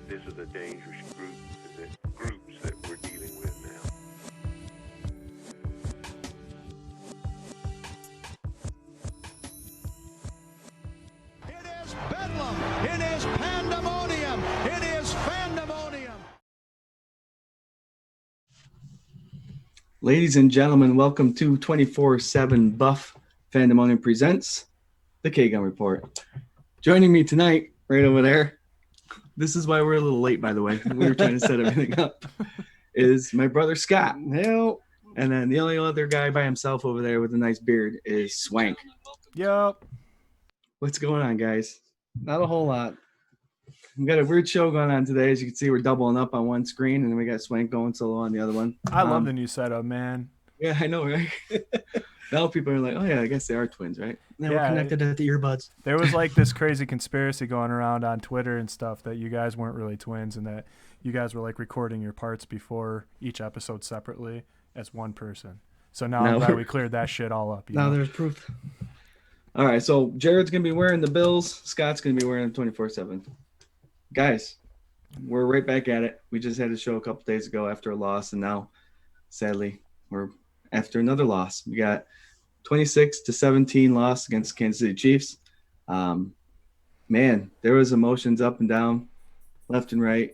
This is a dangerous groups that we're dealing with now. It is bedlam. It is pandemonium. It is fandemonium. Ladies and gentlemen, welcome to 24/7 Buff Fandemonium presents the K-Gun Report. Joining me tonight, right over there, this is why we're a little late, by the way. We were trying to set everything up, is my brother Scott. Hello. And then the only other guy by himself over there with a nice beard is Swank. Yep. What's going on, guys? Not a whole lot. We got a weird show going on today. As you can see, we're doubling up on one screen, and then we got Swank going solo on the other one. I love the new setup, man. Yeah, I know, right? Now people are like, oh, yeah, I guess they are twins, right? Now Yeah, we're connected at the earbuds. There was like this crazy conspiracy going around on Twitter and stuff that you guys weren't really twins and that you guys were like recording your parts before each episode separately as one person. So now I'm glad we cleared that shit all up. Now there's proof. All right, so Jared's going to be wearing the Bills. Scott's going to be wearing them 24/7. Guys, we're right back at it. We just had a show a couple days ago after a loss, and now, sadly, we're after another loss. We got 26-17 loss against Kansas City Chiefs. Man, there was emotions up and down, left and right.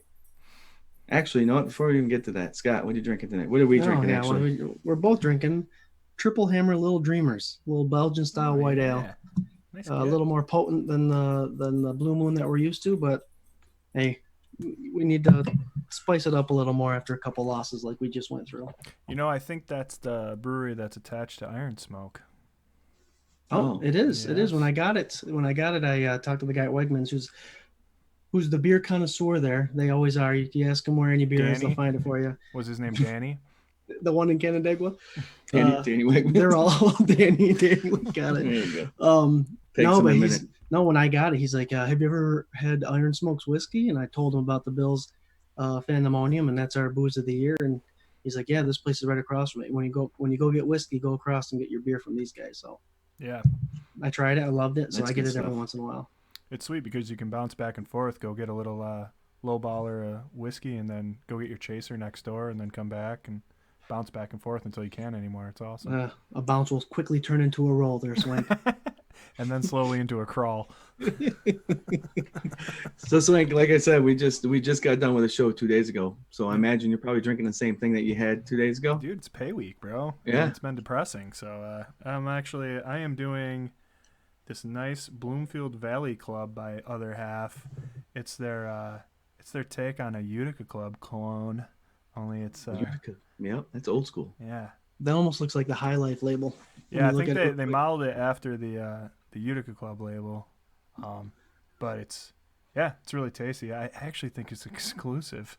Actually, you know what? Before we even get to that, Scott, what are you drinking tonight? What are we drinking, actually? We're both drinking Triple Hammer Little Dreamers, little Belgian-style white ale. Nice A little more potent than the Blue Moon that we're used to, but hey, we need to spice it up a little more after a couple losses like we just went through. You know, I think that's the brewery that's attached to Iron Smoke. Oh, it is. It is. When I got it, I talked to the guy at Wegmans who's the beer connoisseur there. They always are. You ask them where any beer is, they'll find it for you. Was his name Danny? The one in Canandaigua? Danny Wegmans. They're all Danny. Got it. There you go. No, when I got it, he's like, have you ever had Iron Smoke's whiskey? And I told him about the Bills Fandemonium, and that's our booze of the year. And he's like, yeah, this place is right across from it. When you go get whiskey, go across and get your beer from these guys. So Yeah. I tried it. I loved it. So That's I get good it every stuff. once in a while. It's sweet because you can bounce back and forth, go get a little low baller whiskey, and then go get your chaser next door, and then come back and bounce back and forth until you can't anymore. It's awesome. A bounce will quickly turn into a roll there, Swank. And then slowly into a crawl. So, Swank, like I said, we just got done with a show 2 days ago. So I imagine you're probably drinking the same thing that you had 2 days ago. Dude, it's pay week, bro. Yeah. It's been depressing. So I am doing this nice Bloomfield Valley Club by Other Half. It's their take on a Utica Club clone. Only it's Yep, that's old school. yeah. That almost looks like the High Life label. Yeah, I think they modeled it after the Utica Club label. But it's really tasty. I actually think it's exclusive.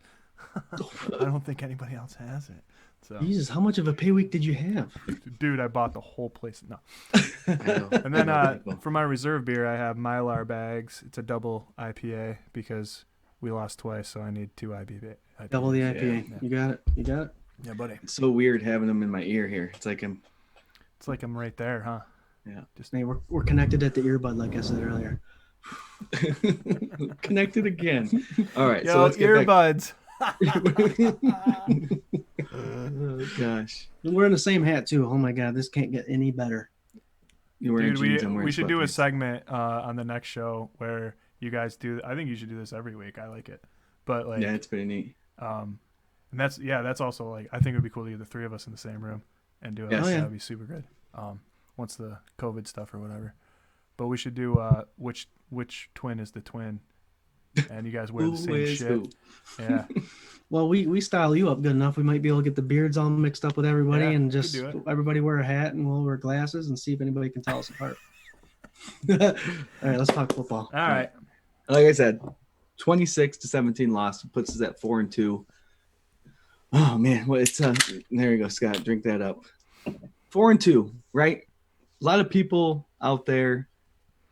I don't think anybody else has it. So Jesus, how much of a pay week did you have? dude, I bought the whole place. No. I know. And then for my reserve beer, I have Mylar bags. It's a double IPA because we lost twice, so I need two IPA. Double the IPA. Yeah. You got it. You got it. Yeah, buddy. It's so weird having them in my ear here. It's like I'm right there, huh? Yeah. Hey, we're connected at the earbud, like I said earlier. connected again. All right. Yo, so let's get back. earbuds. Oh, gosh. We're wearing the same hat too. Oh my God, this can't get any better. You're wearing Dude, jeans. I'm wearing we should do a sweatpants. segment on the next show where you guys do. I think you should do this every week. I like it, but like, Yeah, it's pretty neat. and that's also like I think it would be cool to get the three of us in the same room and do it. Yes. Oh, yeah. That'd be super good. Once the COVID stuff or whatever, but we should do which twin is the twin, and you guys wear the Who same is shit. who? Yeah, Well, we style you up good enough. We might be able to get the beards all mixed up with everybody Yeah, and we could just do it. everybody wear a hat and we'll wear glasses and see if anybody can tell us apart. All right, let's talk football. all right. Like I said, 26-17 loss puts us at 4-2. Oh man, well it's there you go, Scott. Drink that up. 4-2, right? A lot of people out there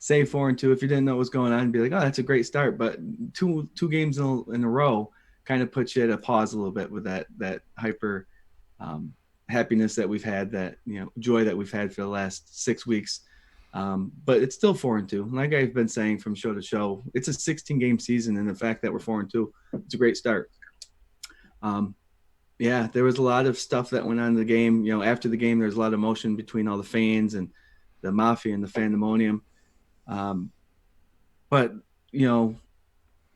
say 4-2. If you didn't know what was going on, be like, oh, that's a great start. But two games in a row kind of puts you at a pause a little bit with that hyper happiness that we've had, that joy that we've had for the last 6 weeks. But it's still 4-2. Like I've been saying from show to show, it's a 16-game season, and the fact that we're 4-2, it's a great start. Yeah, there was a lot of stuff that went on in the game. After the game, there was a lot of emotion between all the fans and the Mafia and the Fandemonium. But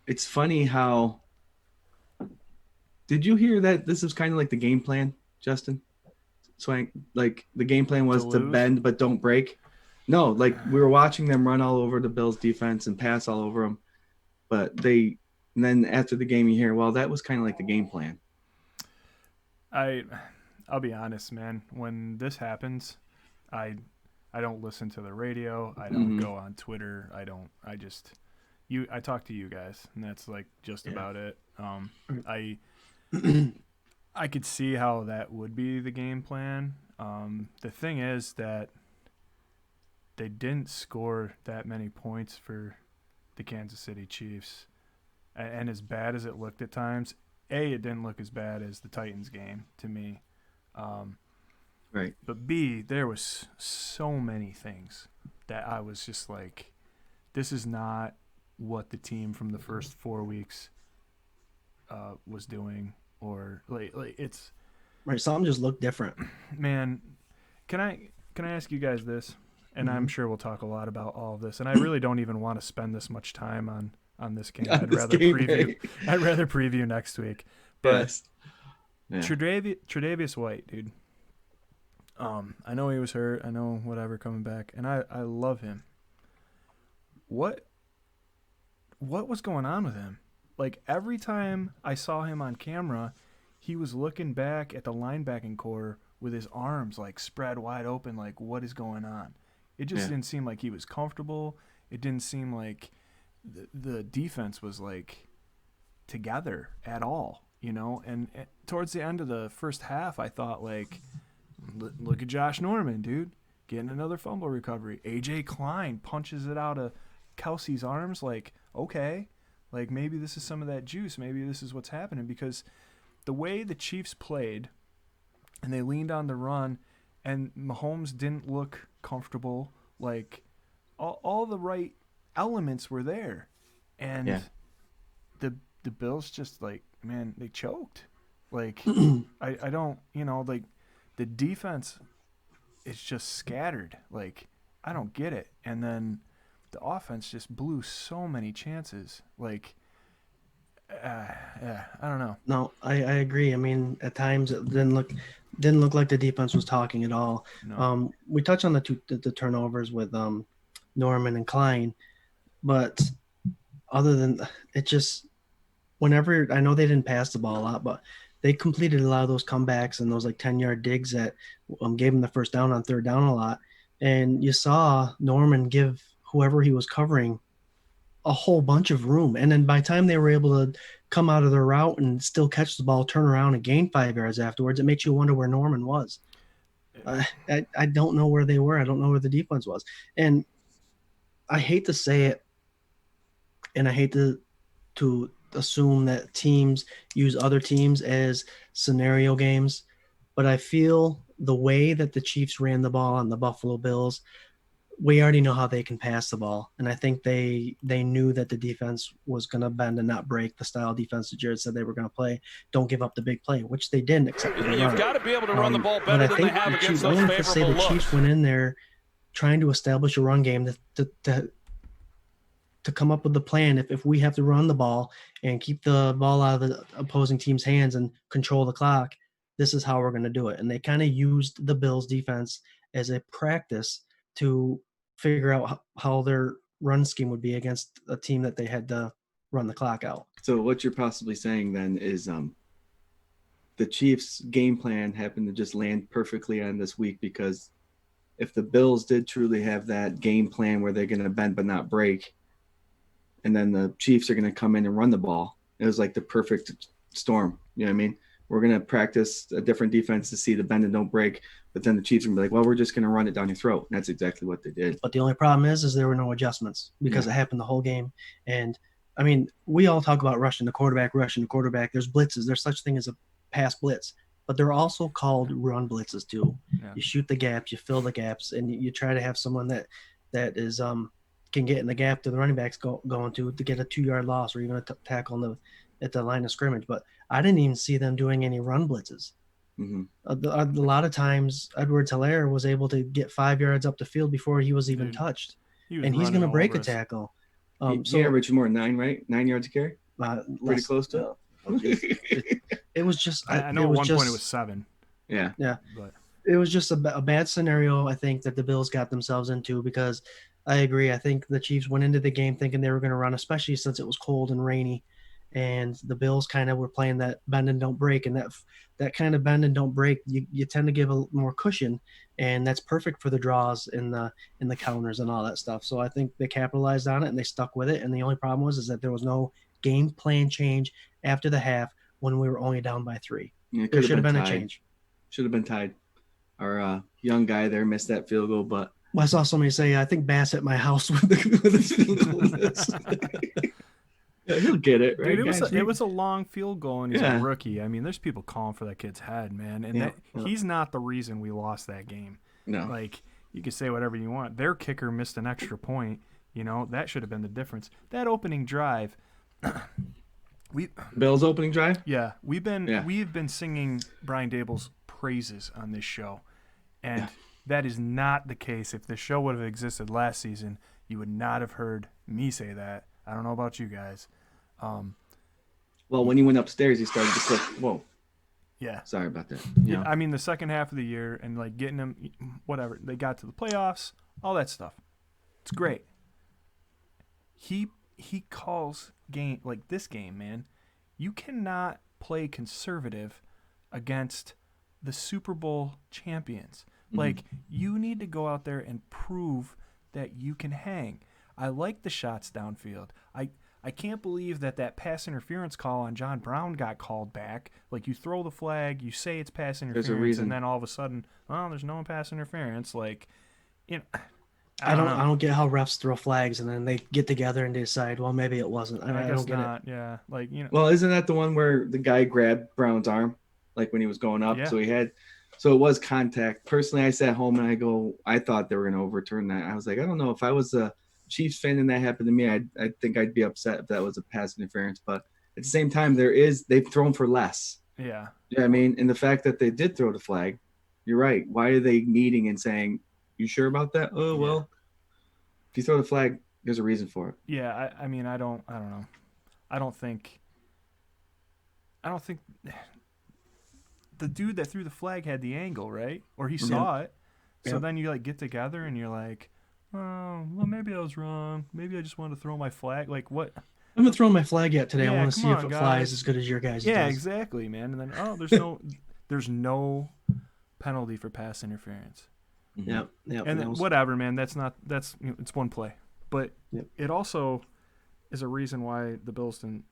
it's funny how. Did you hear that this is kind of like the game plan, Justin? Swank, like the game plan was to bend but don't break. No, like we were watching them run all over the Bills defense and pass all over them, but and then after the game you hear, well, that was kind of like the game plan. I'll be honest, man. When this happens, I don't listen to the radio. I don't go on Twitter. I talk to you guys, and that's like just about it. I could see how that would be the game plan. The thing is that they didn't score that many points for the Kansas City Chiefs. And as bad as it looked at times, it didn't look as bad as the Titans game to me. Right. But B, there was so many things that I was just like, this is not what the team from the first 4 weeks was doing. Or like it's right. Something just looked different. Man, can I ask you guys this? And I'm sure we'll talk a lot about all of this. And I really don't even want to spend this much time on this game. I'd rather preview next week. But yes. Yeah. Tre'Davious White, dude. I know he was hurt. I know whatever coming back, and I love him. What was going on with him? Like, every time I saw him on camera, he was looking back at the linebacking core with his arms, like, spread wide open, like, what is going on? It just didn't seem like he was comfortable. It didn't seem like the defense was, like, together at all, And towards the end of the first half, I thought, like, look at Josh Norman, dude, getting another fumble recovery. A.J. Klein punches it out of Kelsey's arms, like, okay. Like, maybe this is some of that juice. Maybe this is what's happening, because the way the Chiefs played and they leaned on the run and Mahomes didn't look comfortable, like, all the right elements were there. And the Bills just, like, man, they choked. Like, I don't, like, the defense is just scattered. Like, I don't get it. And then the offense just blew so many chances. Like, I don't know. No, I agree. I mean, at times it didn't look like the defense was talking at all. No. We touched on the turnovers with Norman and Klein, but other than it, just whenever, I know they didn't pass the ball a lot, but they completed a lot of those comebacks and those like 10-yard digs that gave them the first down on third down a lot. And you saw Norman give whoever he was covering a whole bunch of room. And then by the time they were able to come out of their route and still catch the ball, turn around and gain 5 yards afterwards, it makes you wonder where Norman was. I don't know where they were. I don't know where the defense was. And I hate to say it, and I hate to assume that teams use other teams as scenario games, but I feel the way that the Chiefs ran the ball on the Buffalo Bills, we already know how they can pass the ball. And I think they knew that the defense was going to bend and not break the style of defense that Jared said they were going to play. Don't give up the big play, which they didn't, except for the run. You've got to be able to run the ball better than they have against those favorable looks. The Chiefs went in there trying to establish a run game to come up with the plan. If we have to run the ball and keep the ball out of the opposing team's hands and control the clock, this is how we're going to do it. And they kind of used the Bills defense as a practice to figure out how their run scheme would be against a team that they had to run the clock out. So what you're possibly saying then is the Chiefs' game plan happened to just land perfectly on this week, because if the Bills did truly have that game plan where they're going to bend but not break, and then the Chiefs are going to come in and run the ball, it was like the perfect storm. You know what I mean? We're going to practice a different defense to see the bend and don't break, but then the Chiefs are going to be like, well, we're just going to run it down your throat. And that's exactly what they did. But the only problem is there were no adjustments, because it happened the whole game. And, I mean, we all talk about rushing the quarterback. There's blitzes. There's such thing as a pass blitz. But they're also called run blitzes too. Yeah. You shoot the gaps, you fill the gaps, and you try to have someone that that is can get in the gap to the running backs going to get a 2-yard loss or even a tackle at the line of scrimmage. But I didn't even see them doing any run blitzes. Mm-hmm. A lot of times, Edwards-Helaire was able to get 5 yards up the field before he was even touched, and he's going to break a tackle. He averaged more than 9, right? 9 yards a carry. Pretty close to it. It was just. I know at one point it was 7. Yeah. But it was just a bad scenario, I think, that the Bills got themselves into, because I agree. I think the Chiefs went into the game thinking they were going to run, especially since it was cold and rainy, and the Bills kind of were playing that bend and don't break, and that kind of bend and don't break, you tend to give a more cushion, and that's perfect for the draws in the counters and all that stuff. So I think they capitalized on it and they stuck with it. And the only problem was that there was no game plan change after the half when we were only down by 3. Yeah, there should have been a change. Should have been tied. Our young guy there missed that field goal, but I saw somebody say, I think Bass hit my house with the field goal. Yeah, he'll get it, right? Dude, it was a long field goal, and he's a rookie. I mean, there's people calling for that kid's head, man. And he's not the reason we lost that game. No. Like, you can say whatever you want. Their kicker missed an extra point. That should have been the difference. That opening drive, Bill's opening drive? Yeah. We've been singing Brian Dable's praises on this show. And that is not the case. If the show would have existed last season, you would not have heard me say that. I don't know about you guys. Well, when he went upstairs, he started to slip. Whoa. Yeah. Sorry about that. Yeah. I mean, the second half of the year and, like, getting them, whatever, they got to the playoffs, all that stuff. It's great. He calls game, like this game, man. You cannot play conservative against the Super Bowl champions. Mm-hmm. Like, you need to go out there and prove that you can hang. I like the shots downfield. I can't believe that pass interference call on John Brown got called back. Like, you throw the flag, you say it's pass interference, and then all of a sudden, there's no pass interference. Like, I don't get how refs throw flags and then they get together and decide, well, maybe it wasn't. I don't get it. Yeah, like, Well, isn't that the one where the guy grabbed Brown's arm, like when he was going up? Yeah. So it was contact. Personally, I sat home and I thought they were going to overturn that. I was like, I don't know, if I was a Chiefs fan and that happened to me, I think I'd be upset if that was a pass interference. But at the same time, they've thrown for less. Yeah. Yeah, I mean, and the fact that they did throw the flag, you're right. Why are they meeting and saying, you sure about that? Oh, well, if you throw the flag, there's a reason for it. Yeah, I mean, I don't know. I don't think the dude that threw the flag had the angle, right? Or he saw it. So then you, like, get together and you're like, oh, well, maybe I was wrong. Maybe I just wanted to throw my flag. Like, what? I haven't thrown my flag yet today. I want to see if it flies as good as your guys' Yeah, does. exactly, man. And then, there's no penalty for pass interference. Yeah. And then, whatever, man. That's it's one play. But it also is a reason why the Bills didn't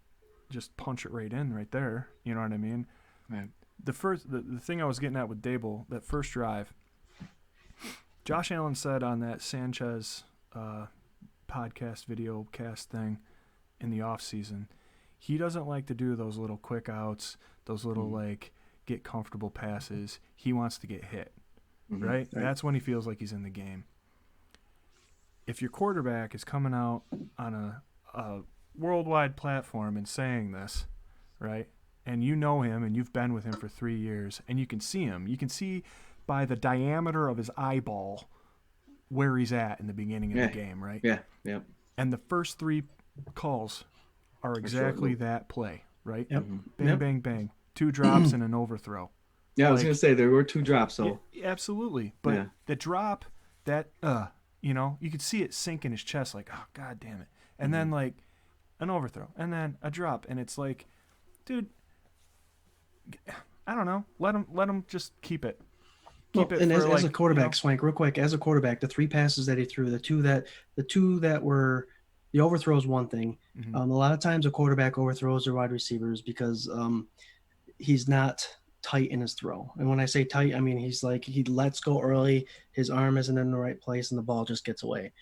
just punch it right in right there. You know what I mean? Right. The thing I was getting at with Dable, that first drive, Josh Allen said on that Sanchez podcast, video cast thing in the offseason, he doesn't like to do those little quick outs, those little, like, get comfortable passes. He wants to get hit, right? That's when he feels like he's in the game. If your quarterback is coming out on a worldwide platform and saying this, right, and you know him and you've been with him for 3 years and you can see him, you can see by the diameter of his eyeball where he's at in the beginning of the game, right? Yeah. And the first 3 calls are exactly that play, right? Yep. Bang, bang, bang. 2 drops and an overthrow. Yeah, I was going to say there were 2 drops. So yeah, absolutely. But the drop, you could see it sink in his chest like, oh, God damn it. And then, like, an overthrow. And then a drop. And it's like, dude, I don't know. Let him just keep it. As a quarterback, Swank, real quick, as a quarterback, the 3 passes that he threw, the two that were the overthrow is one thing. Mm-hmm. A lot of times a quarterback overthrows their wide receivers because he's not tight in his throw. And when I say tight, I mean he lets go early, his arm isn't in the right place, and the ball just gets away.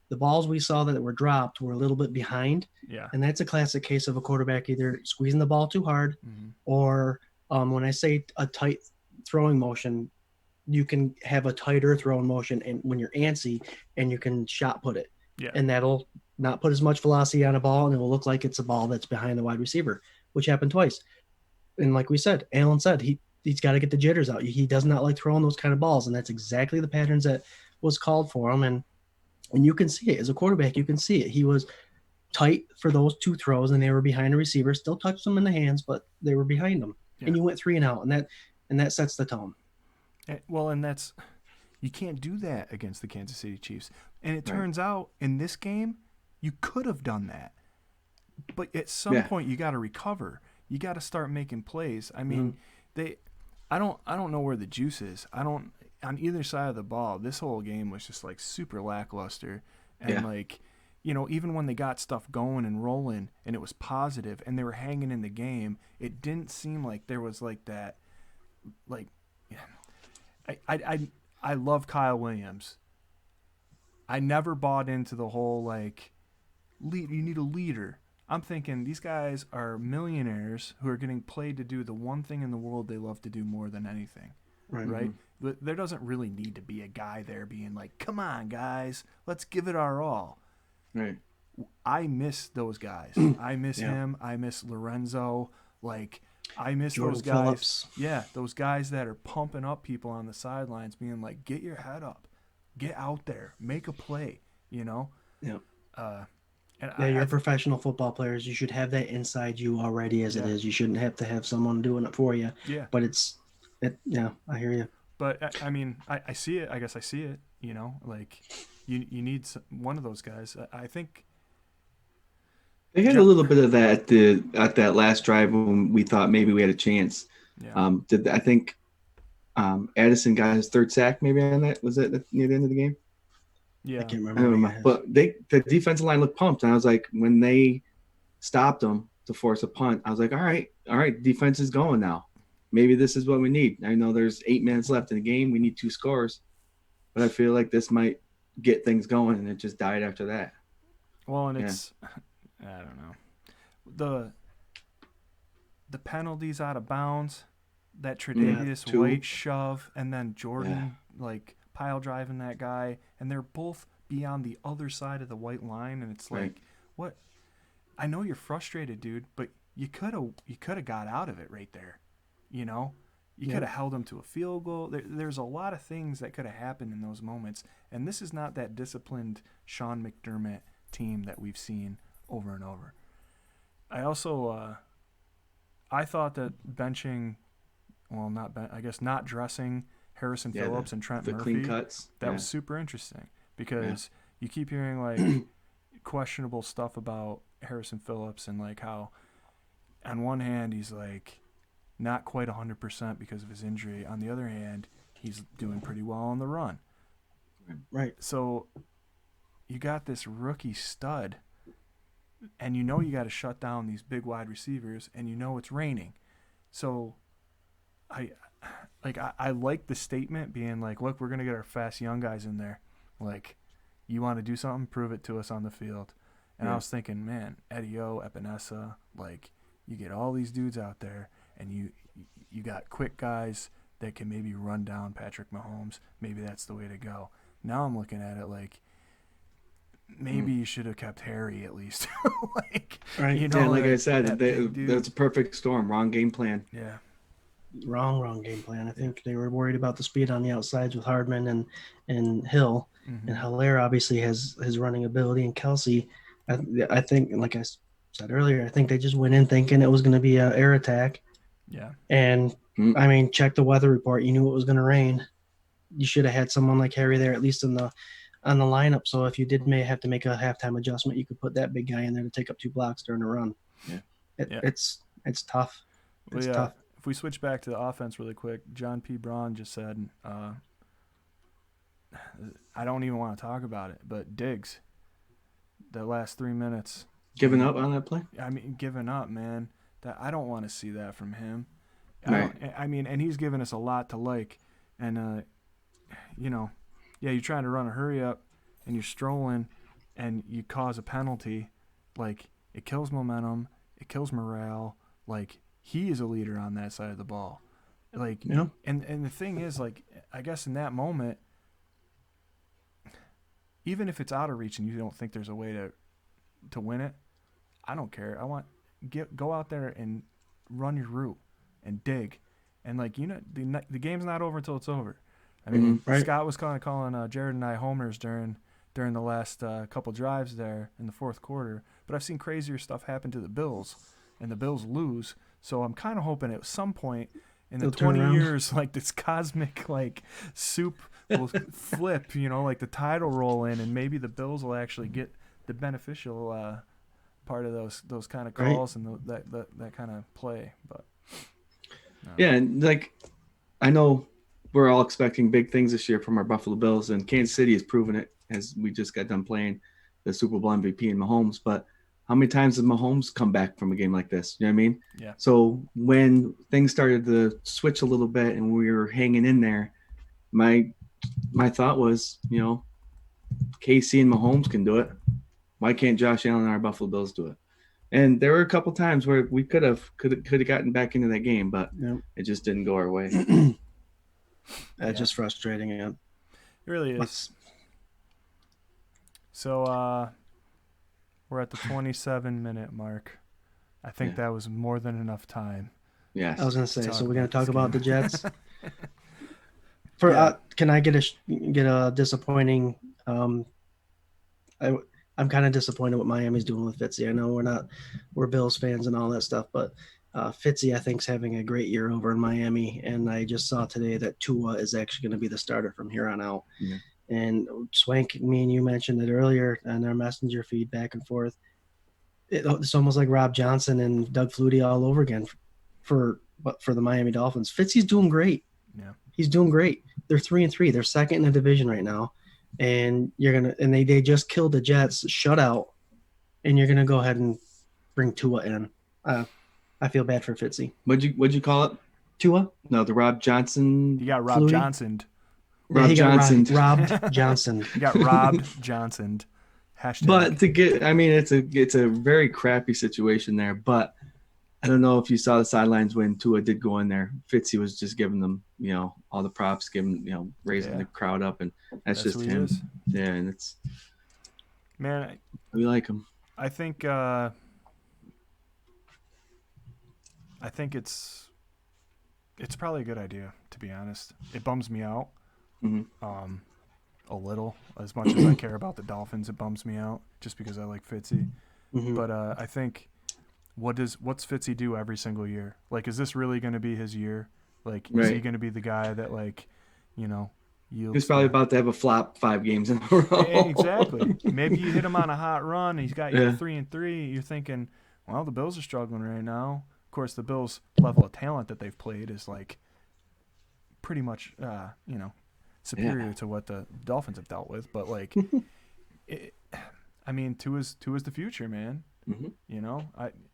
The balls we saw that were dropped were a little bit behind. Yeah. And that's a classic case of a quarterback either squeezing the ball too hard or when I say a tight throwing motion, you can have a tighter throwing motion, and when you're antsy, and you can shot put it, Yeah. and that'll not put as much velocity on a ball, and it will look like it's a ball that's behind the wide receiver, which happened twice. And like we said, Allen said he's got to get the jitters out. He does not like throwing those kind of balls, and that's exactly the patterns that was called for him. And you can see it as a quarterback. You can see it. He was tight for those 2 throws, and they were behind the receiver. Still touched them in the hands, but they were behind them. Yeah. And you went 3 and out, and that sets the tone. Well, and that's you can't do that against the Kansas City Chiefs. And it turns out in this game, you could have done that, but at some point you got to recover. You got to start making plays. I mean, I don't know where the juice is. On either side of the ball. This whole game was just like super lackluster, and like, you know, even when they got stuff going and rolling and it was positive and they were hanging in the game, it didn't seem like there was like that. Like, I love Kyle Williams. I never bought into the whole like, you need a leader. I'm thinking these guys are millionaires who are getting paid to do the one thing in the world they love to do more than anything, right? But there doesn't really need to be a guy there being like, come on, guys, let's give it our all. Right. I miss those guys. I miss him. I miss Lorenzo. Like, I miss Jordan those guys. Phillips. Yeah, those guys that are pumping up people on the sidelines, being like, get your head up. Get out there. Make a play, you know? Yep. And you're professional football players. You should have that inside you already as it is. You shouldn't have to have someone doing it for you. Yeah. But I hear you. But, I mean, I see it. I guess I see it, you know? Like, you need one of those guys. I think they had a little bit of that at that last drive when we thought maybe we had a chance. Yeah. I think Addison got his 3rd sack maybe on that? Was it near the end of the game? Yeah. I can't I remember. don't know, but the defensive line looked pumped, and I was like, when they stopped them to force a punt, I was like, all right, defense is going now. Maybe this is what we need. I know there's 8 minutes left in the game. We need 2 scores, but I feel like this might get things going, and it just died after that. Well, and it's I don't know, the penalties out of bounds, that Tre'Davious White shove, and then Jordan like pile driving that guy, and they're both beyond the other side of the white line, and it's like, what? I know you're frustrated, dude, but you could have got out of it right there, you know. You could have held him to a field goal. There's a lot of things that could have happened in those moments, and this is not that disciplined Sean McDermott team that we've seen over and over. I also I thought that not dressing Harrison Phillips and Trent Murphy, clean cuts, that was super interesting, because you keep hearing like questionable stuff about Harrison Phillips, and like how on one hand he's like not quite 100% because of his injury. On the other hand, he's doing pretty well on the run. Right. So you got this rookie stud, and you know you got to shut down these big wide receivers, and you know it's raining. So I like the statement being like, look, we're going to get our fast young guys in there. Like, you want to do something, prove it to us on the field. And I was thinking, man, Eddie O, Epinesa, like, you get all these dudes out there, and you got quick guys that can maybe run down Patrick Mahomes. Maybe that's the way to go. Now I'm looking at it like, maybe you should have kept Harry at least. Like, right. You know, like I said, that's a perfect storm. Wrong game plan. Yeah. Wrong game plan. I think they were worried about the speed on the outsides with Hardman and Hill. Mm-hmm. And Hilaire obviously has his running ability, and Kelsey, I think, like I said earlier, I think they just went in thinking it was going to be an air attack. Yeah. And, I mean, check the weather report. You knew it was going to rain. You should have had someone like Harry there, at least on the lineup. So if you may have to make a halftime adjustment, you could put that big guy in there to take up 2 blocks during a run. Yeah. It's tough. It's tough. If we switch back to the offense really quick, John P. Braun just said, I don't even want to talk about it, but Diggs, the last 3 minutes. Giving up on that play? I mean, giving up, man. I don't want to see that from him. Right. I mean, and he's given us a lot to like. And, you know, you're trying to run a hurry up, and you're strolling, and you cause a penalty. Like, it kills momentum. It kills morale. Like, he is a leader on that side of the ball. Like, Yeah. and the thing is, like, I guess in that moment, even if it's out of reach and you don't think there's a way to win it, I don't care. I want go out there and run your route and dig, and like the game's not over until it's over. I mean, Right. Scott was kind of calling Jared and I homers during the last couple drives there in the fourth quarter, but I've seen crazier stuff happen to the Bills, and the Bills lose. So I'm kind of hoping at some point in the They'll turn 20 around. years, like this cosmic like soup will flip, like the tide will roll in, and maybe the Bills will actually get the beneficial part of those kind of calls and that kind of play. But Yeah, and like I know we're all expecting big things this year from our Buffalo Bills, and Kansas City has proven it as we just got done playing the Super Bowl MVP in Mahomes. But how many times has Mahomes come back from a game like this? You know what I mean? Yeah. So when things started to switch a little bit and we were hanging in there, my thought was, KC and Mahomes can do it. Why can't Josh Allen and our Buffalo Bills do it? And there were a couple times where we could have gotten back into that game, but it just didn't go our way. That's just frustrating. Yeah. It really is. So we're at the 27-minute mark. I think that was more than enough time. Yes. I was gonna say. Talk So we're gonna about talk this about game. the Jets. Can I get a disappointing? I'm kind of disappointed what Miami's doing with Fitzy. I know we're Bills fans and all that stuff, but Fitzy I think is having a great year over in Miami, and I just saw today that Tua is actually going to be the starter from here on out. Yeah. And Swank, me and you mentioned it earlier on our messenger feed back and forth. It's almost like Rob Johnson and Doug Flutie all over again for the Miami Dolphins. Fitzy's doing great. Yeah. He's doing great. They're 3-3. They're second in the division right now. And they just killed the Jets shutout, and you're gonna go ahead and bring Tua in. I feel bad for Fitzy. What'd you call it? Tua? No, the Rob Johnson. You got Rob Flutie? Johnson. Rob Johnson. Robbed Johnson. You got robbed Johnson. Hashtag. But it's a very crappy situation there. But I don't know if you saw the sidelines when Tua did go in there. Fitzy was just giving them, all the props, raising the crowd up, and that's just who he him. is. Yeah, and Man, we like him. I think it's probably a good idea, to be honest. It bums me out a little. As much as I care about the Dolphins, it bums me out just because I like Fitzy. Mm-hmm. But I think what's Fitzy do every single year? Like, is this really going to be his year? Like, is he going to be the guy that yields? He's probably about to have a flop 5 games in a row. Exactly. Maybe you hit him on a hot run. He's got you 3-3. You're thinking, well, the Bills are struggling right now. Of course, the Bills' level of talent that they've played is like pretty much, superior to what the Dolphins have dealt with. But like, Tua's the future, man. Mm-hmm.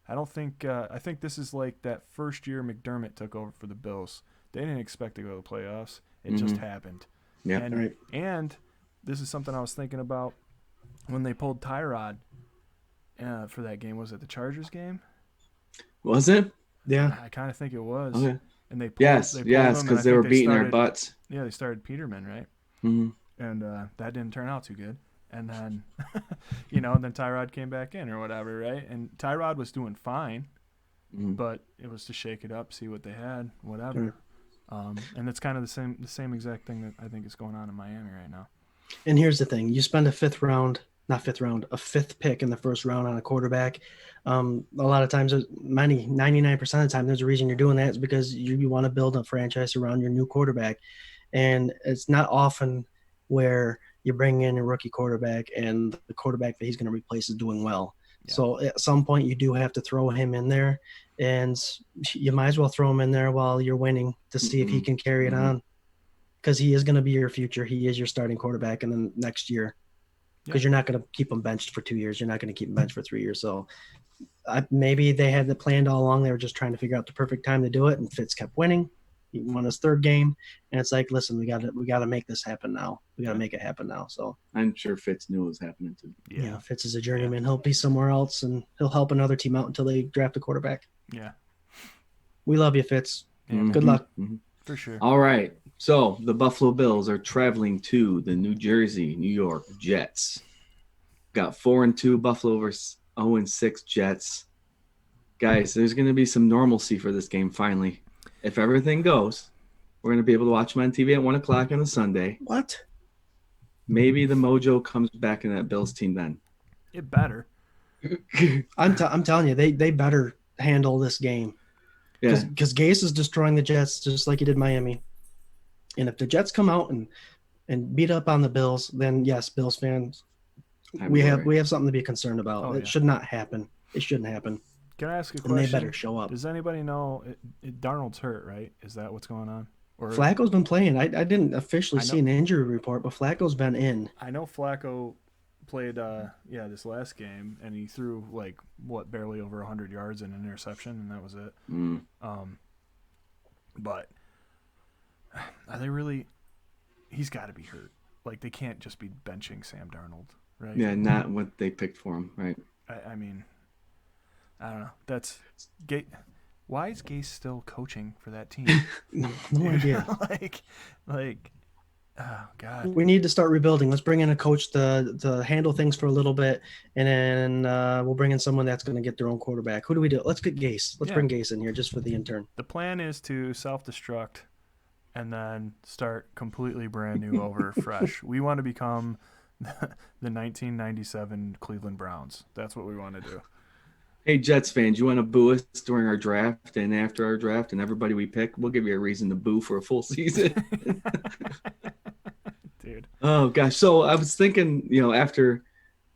I don't think I think this is like that first year McDermott took over for the Bills. They didn't expect to go to the playoffs. It just happened. Yeah. And this is something I was thinking about when they pulled Tyrod for that game. Was it the Chargers game? Was it? Yeah. I kind of think it was. Okay. And they pulled, Yes, because they were beating our butts. Yeah, they started Peterman, right? Mm-hmm. And that didn't turn out too good. And then, and then Tyrod came back in or whatever, right? And Tyrod was doing fine, but it was to shake it up, see what they had, whatever. And that's kind of the same exact thing that I think is going on in Miami right now. And here's the thing: you spend a fifth pick in the first round on a quarterback. A lot of times, 99% of the time, there's a reason you're doing that is because you want to build a franchise around your new quarterback, and it's not often where you bring in a rookie quarterback and the quarterback that he's going to replace is doing well. Yeah. So at some point you do have to throw him in there, and you might as well throw him in there while you're winning to see if he can carry it on, because he is going to be your future. He is your starting quarterback in the next year, because you're not going to keep him benched for 2 years. You're not going to keep him benched for 3 years. So maybe they had it planned all along. They were just trying to figure out the perfect time to do it, and Fitz kept winning. He won his 3rd game, and it's like, listen, we got to make this happen now. We got to make it happen now. So I'm sure Fitz knew it was happening too. Yeah, Fitz is a journeyman. He'll be somewhere else, and he'll help another team out until they draft a quarterback. Yeah, we love you, Fitz. Mm-hmm. Good luck. Mm-hmm. For sure. All right. So the Buffalo Bills are traveling to the New Jersey, New York Jets. Got 4-2 Buffalo versus 0-6 Jets. Guys, there's going to be some normalcy for this game finally. If everything goes, we're going to be able to watch them on TV at 1 o'clock on a Sunday. What? Maybe the mojo comes back in that Bills team then. It better. I'm telling you, they better handle this game. Yeah. Because Gase is destroying the Jets just like he did Miami. And if the Jets come out and beat up on the Bills, then yes, Bills fans, we have something to be concerned about. Oh, it should not happen. It shouldn't happen. Can I ask a And question? they better show up. Does anybody know Darnold's hurt, right? Is that what's going on? Or Flacco's been playing. I didn't officially see an injury report, but Flacco's been in. I know Flacco played this last game, and he threw barely over 100 yards and an interception, and that was it. But are they really? He's got to be hurt. Like, they can't just be benching Sam Darnold, right? Yeah, not what they picked for him, right? I mean, I don't know. That's Gase. Why is Gase still coaching for that team? No idea. Oh God. We need to start rebuilding. Let's bring in a coach to handle things for a little bit, and then we'll bring in someone that's going to get their own quarterback. Who do we do? Let's get Gase. Let's bring Gase in here just for the intern. The plan is to self-destruct and then start completely brand new over fresh. We want to become the 1997 Cleveland Browns. That's what we want to do. Hey, Jets fans, you want to boo us during our draft and after our draft and everybody we pick? We'll give you a reason to boo for a full season. Dude. Oh, gosh. So I was thinking,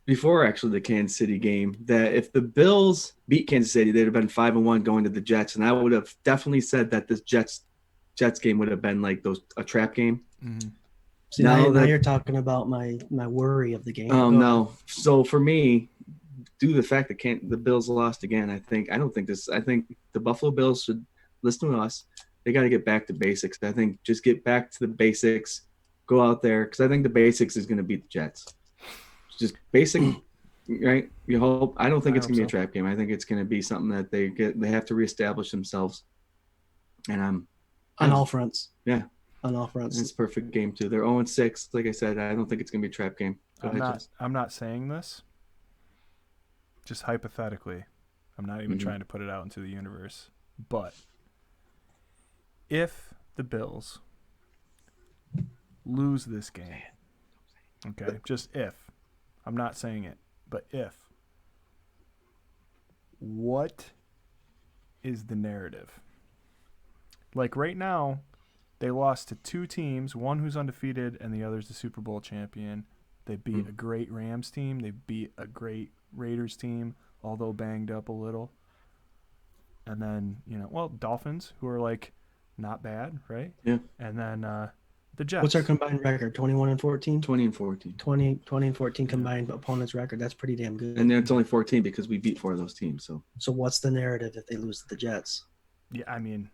before actually the Kansas City game, that if the Bills beat Kansas City, they'd have been 5-1 going to the Jets. And I would have definitely said that this Jets game would have been like a trap game. Mm-hmm. See, now you're talking about my worry of the game. Oh, no. So for me, due to the fact that the Bills lost again, I think the Buffalo Bills should listen to us. They got to get back to basics. I think just get back to the basics, go out there, because I think the basics is going to beat the Jets. Just basic, right? You hope. I don't think it's going to be a trap game. I think it's going to be something that they have to reestablish themselves. And I'm on all fronts. Yeah, on all fronts. It's a perfect game too. They're 0-6. Like I said, I don't think it's going to be a trap game. I'm not saying this. Just hypothetically, I'm not even trying to put it out into the universe, but if the Bills lose this game, okay, just if, I'm not saying it, but if, what is the narrative? Like right now, they lost to two teams, one who's undefeated and the other's the Super Bowl champion. They beat a great Rams team. They beat a great Raiders team, although banged up a little. And then, Dolphins, who are not bad, right? Yeah. And then the Jets. What's our combined record? 21-14? 20-14. 20-14 combined opponents record. That's pretty damn good. And then it's only 14 because we beat 4 of those teams. So what's the narrative if they lose to the Jets? Yeah, I mean,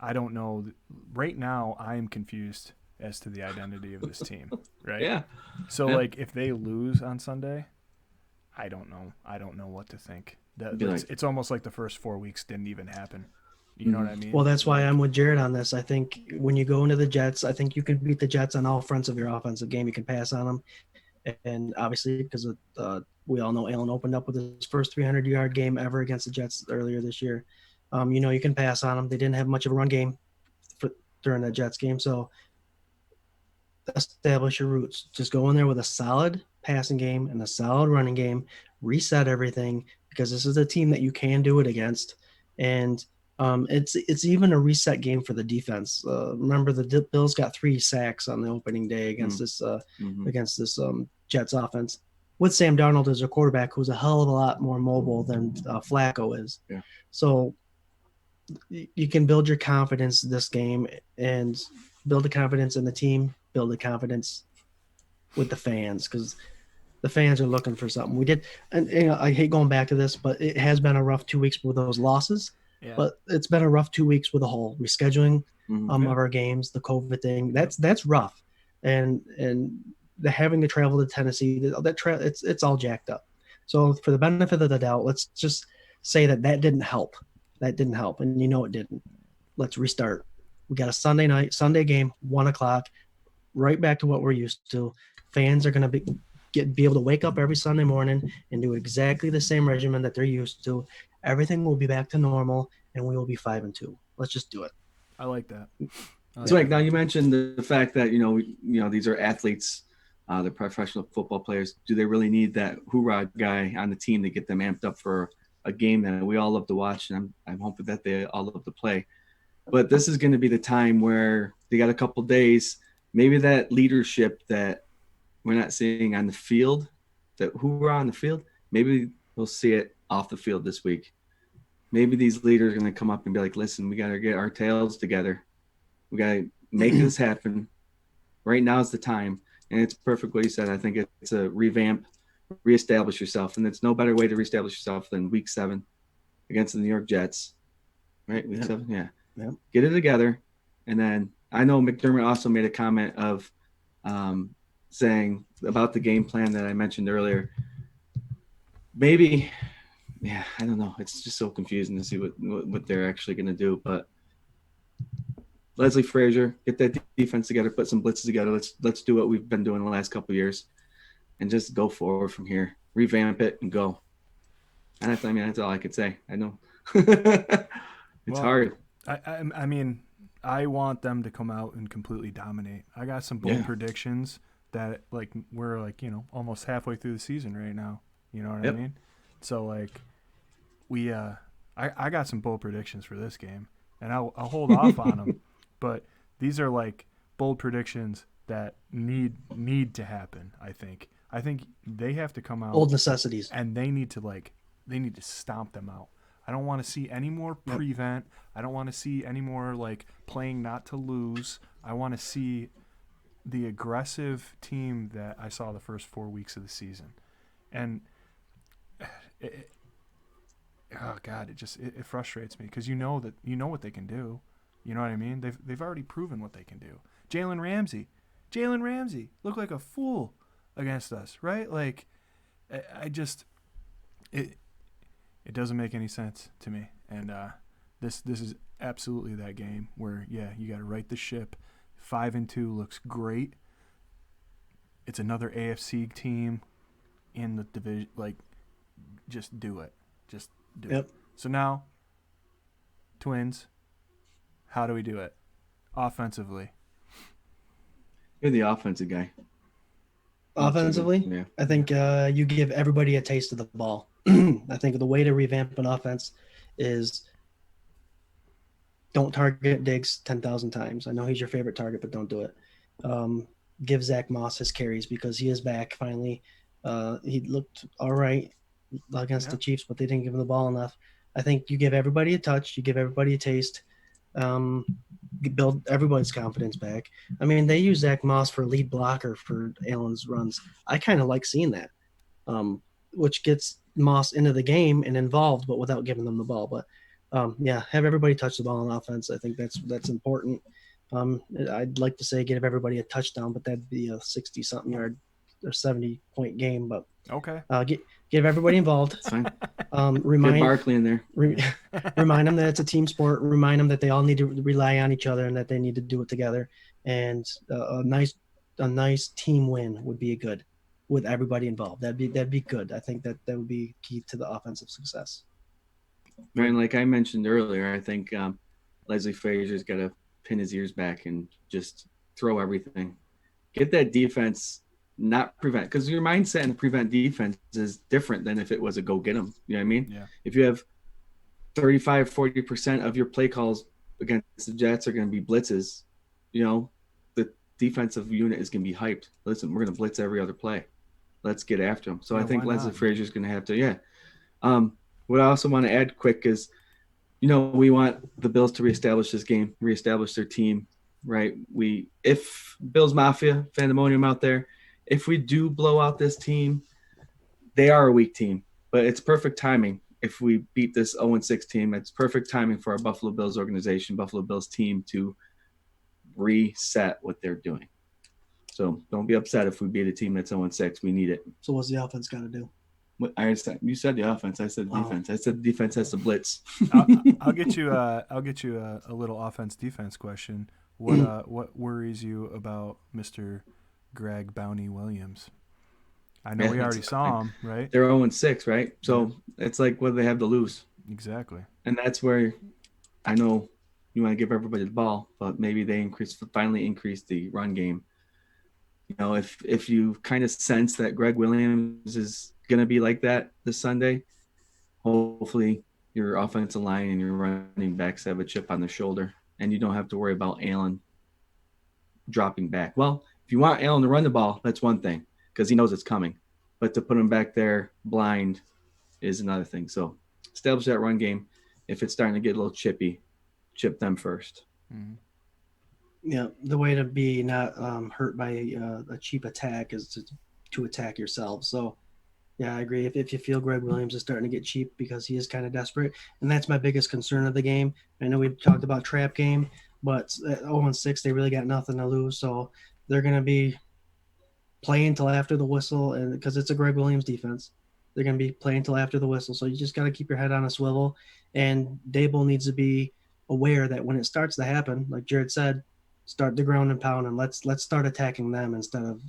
I don't know. Right now, I am confused as to the identity of this team, right? Yeah. So, if they lose on Sunday, I don't know. I don't know what to think. It's almost like the first 4 weeks didn't even happen. You know what I mean? Well, that's why I'm with Jared on this. I think when you go into the Jets, I think you can beat the Jets on all fronts of your offensive game. You can pass on them. And obviously, because we all know Allen opened up with his first 300-yard game ever against the Jets earlier this year. You can pass on them. They didn't have much of a run game during that Jets game. So establish your roots. Just go in there with a solid passing game and a solid running game. Reset everything, because this is a team that you can do it against. And it's even a reset game for the defense. Remember, the Bills got 3 sacks on the opening day against this Jets offense, with Sam Darnold as a quarterback, who's a hell of a lot more mobile than Flacco is. Yeah. So you can build your confidence this game and build the confidence in the team, build the confidence with the fans, because the fans are looking for something. We did, and I hate going back to this, but it has been a rough 2 weeks with those losses. Yeah. But it's been a rough 2 weeks with the whole rescheduling of our games, the COVID thing. That's rough, and the having to travel to Tennessee, it's all jacked up. So for the benefit of the doubt, let's just say that didn't help. That didn't help, and it didn't. Let's restart We got a Sunday game, 1:00, right back to what we're used to. Fans are going to be able to wake up every Sunday morning and do exactly the same regimen that they're used to. Everything will be back to normal, and we will be 5-2. Let's just do it. I like that. So, Mike, now you mentioned the fact that these are athletes, they're professional football players. Do they really need that hoorah guy on the team to get them amped up for a game that we all love to watch? And I'm hoping that they all love to play. But this is going to be the time where they got a couple days, maybe that leadership that we're not seeing on the field, that hoorah on the field, maybe we'll see it off the field this week. Maybe these leaders are going to come up and be like, listen, we got to get our tails together. We got to make this happen. Right now is the time. And it's perfect what you said. I think it's a revamp, reestablish yourself. And it's no better way to reestablish yourself than week 7 against the New York Jets. Right? Week 7? Yeah. Yep. Get it together. And then I know McDermott also made a comment of saying about the game plan that I mentioned earlier. Maybe, yeah, I don't know. It's just so confusing to see what they're actually going to do. But Leslie Frazier, get that defense together, put some blitzes together. Let's do what we've been doing the last couple of years, and just go forward from here. Revamp it and go. And that's all I could say. I know it's hard. I mean, I want them to come out and completely dominate. I got some bold predictions that we're almost halfway through the season right now. You know what I mean? So I got some bold predictions for this game, and I'll hold off on them. But these are bold predictions that need to happen. I think they have to come out. Old necessities. And they need to stomp them out. I don't want to see any more prevent. I don't want to see any more playing not to lose. I want to see the aggressive team that I saw the first 4 weeks of the season. And it frustrates me because you know what they can do. You know what I mean? They've already proven what they can do. Jalen Ramsey looked like a fool against us, right? It doesn't make any sense to me. And this is absolutely that game where you got to right the ship. 5-2 looks great. It's another AFC team in the division. Just do it. Just do it. So now, Twins. How do we do it? Offensively. You're the offensive guy. Offensively? Yeah. I think you give everybody a taste of the ball. I think the way to revamp an offense is don't target Diggs 10,000 times. I know he's your favorite target, but don't do it. Give Zach Moss his carries because he is back finally. He looked all right against the Chiefs, but they didn't give him the ball enough. I think you give everybody a touch. You give everybody a taste. Build everybody's confidence back. I mean, they use Zach Moss for lead blocker for Allen's runs. I kind of like seeing that, which gets Moss into the game and involved, but without giving them the ball. But have everybody touch the ball on offense. I think that's important. I'd like to say give everybody a touchdown, but that'd be a 60-something yard or 70-point game. But okay, give everybody involved. That's fine. Remind Get Barkley in there. Remind them that it's a team sport. Remind them that they all need to rely on each other and that they need to do it together. And a nice team win would be good with everybody involved. That'd be good. I think that would be key to the offensive success. And like I mentioned earlier, I think Leslie Frazier's got to pin his ears back and just throw everything. Get that defense. Not prevent, because your mindset in prevent defense is different than if it was a go get them. You know what I mean? Yeah. If you have 35-40% of your play calls against the Jets are going to be blitzes, the defensive unit is going to be hyped. Listen, we're going to blitz every other play. Let's get after them. So I think Leslie Frazier's going to have to, what I also want to add quick is, we want the Bills to reestablish this game, reestablish their team, right? If Bills Mafia, Fandemonium out there, if we do blow out this team, they are a weak team, but it's perfect timing. If we beat this 0-6 team, it's perfect timing for our Buffalo Bills organization, Buffalo Bills team to reset what they're doing. So don't be upset if we beat a team that's 0-6. We need it. So what's the offense got to do? You said the offense. I said defense. I said defense has to blitz. I'll get you a little offense defense question. What worries you about Mr. Greg Bounty Williams? I know we already saw him, right? They're 0-6, right? So it's like, what do they have to lose? Exactly. And that's where I know you want to give everybody the ball, but maybe they finally increase the run game. You know, if you kind of sense that Greg Williams is going to be like that this Sunday, hopefully your offensive line and your running backs have a chip on their shoulder, and you don't have to worry about Allen dropping back. Well, if you want Allen to run the ball, that's one thing because he knows it's coming. But to put him back there blind is another thing. So establish that run game. If it's starting to get a little chippy, chip them first. Mm-hmm. Yeah, the way to be not hurt by a cheap attack is to attack yourself. So, yeah, I agree. If you feel Greg Williams is starting to get cheap because he is kind of desperate, and that's my biggest concern of the game. I know we talked about trap game, but at 0-6, they really got nothing to lose. So they're going to be playing till after the whistle, and because it's a Greg Williams defense, they're going to be playing till after the whistle. So you just got to keep your head on a swivel, and Dable needs to be aware that when it starts to happen, like Jared said, start the ground and pound, and let's start attacking them instead of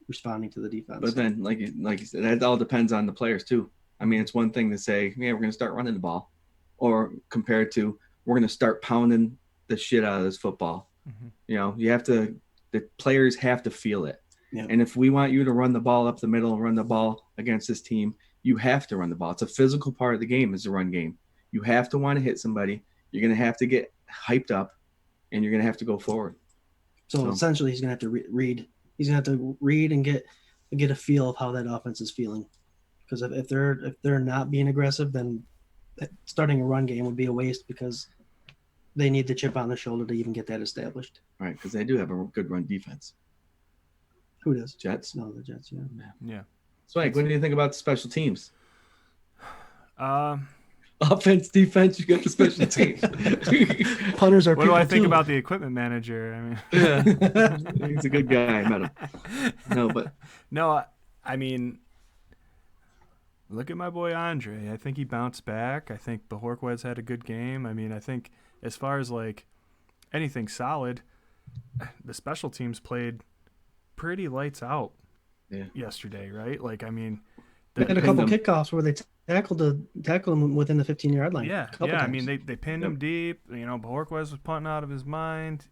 responding to the defense. But then, like you said, that all depends on the players too. I mean, it's one thing to say, yeah, we're going to start running the ball, or compared to we're going to start pounding the shit out of this football. Mm-hmm. You know, the players have to feel it. Yeah. And if we want you to run the ball up the middle and run the ball against this team, you have to run the ball. It's a physical part of the game, is the run game. You have to want to hit somebody. You're going to have to get hyped up, and you're going to have to go forward. So essentially, he's going to have to read. He's going to have to read and get a feel of how that offense is feeling. Because if they're not being aggressive, then starting a run game would be a waste because they need the chip on the shoulder to even get that established. Right, because they do have a good run defense. Who does? Jets. No, the Jets. Yeah. Yeah. Swag, what do you think about the special teams? Um, Offense, defense, you got the special teams. Punters are. What do I people think too. about the equipment manager? I mean, yeah, he's a good guy. I met him. No, I mean, look at my boy Andre. I think he bounced back. I think Bajorquez had a good game. I mean, I think as far as like anything solid, the special teams played pretty lights out yesterday, right? Like, I mean, they had a couple kickoffs where they tackled him within the 15-yard line. Yeah. Times. I mean, they pinned him deep. You know, Bajorquez was punting out of his mind.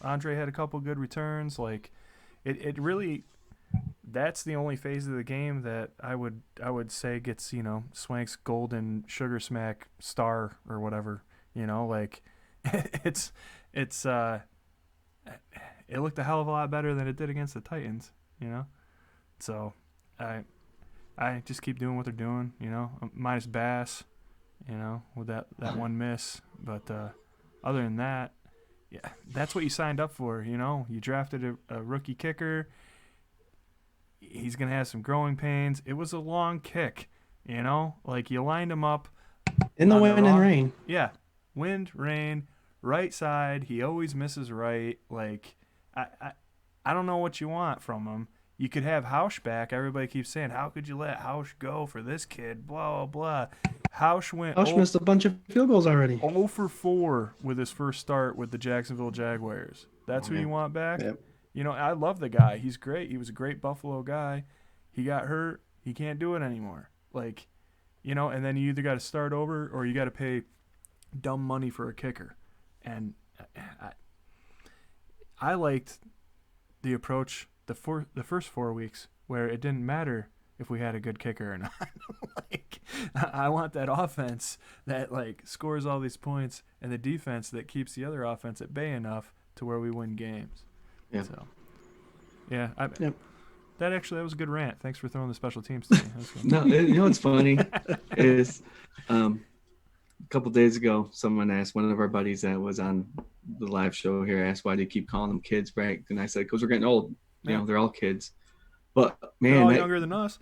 Andre had a couple good returns. Like, it really, that's the only phase of the game that I would say gets, you know, Swank's golden sugar smack star or whatever. You know, like it looked a hell of a lot better than it did against the Titans, you know? So I just keep doing what they're doing, you know, minus Bass, you know, with that one miss. But other than that, yeah, that's what you signed up for, you know? You drafted a rookie kicker. He's going to have some growing pains. It was a long kick, you know? Like, you lined him up. In the wind and rain. Yeah, wind, rain, right side. He always misses right. Like, I don't know what you want from him. You could have Hausch back. Everybody keeps saying, how could you let Hausch go for this kid? Blah, blah, blah. Hausch missed a bunch of field goals already. 0 for 4 with his first start with the Jacksonville Jaguars. That's who you want back? Yep. You know, I love the guy. He's great. He was a great Buffalo guy. He got hurt. He can't do it anymore. Like, you know, and then you either got to start over or you got to pay dumb money for a kicker. And I liked the approach the first 4 weeks where it didn't matter if we had a good kicker or not. Like, I want that offense that like scores all these points and the defense that keeps the other offense at bay enough to where we win games. Yeah. So, yeah. Yep. That was a good rant. Thanks for throwing the special teams to me. No, you know what's funny is a couple days ago, someone asked, one of our buddies that was on the live show here asked, why do you keep calling them kids, right? And I said, because we're getting old. You know, they're all kids. But, man. They're all younger than us.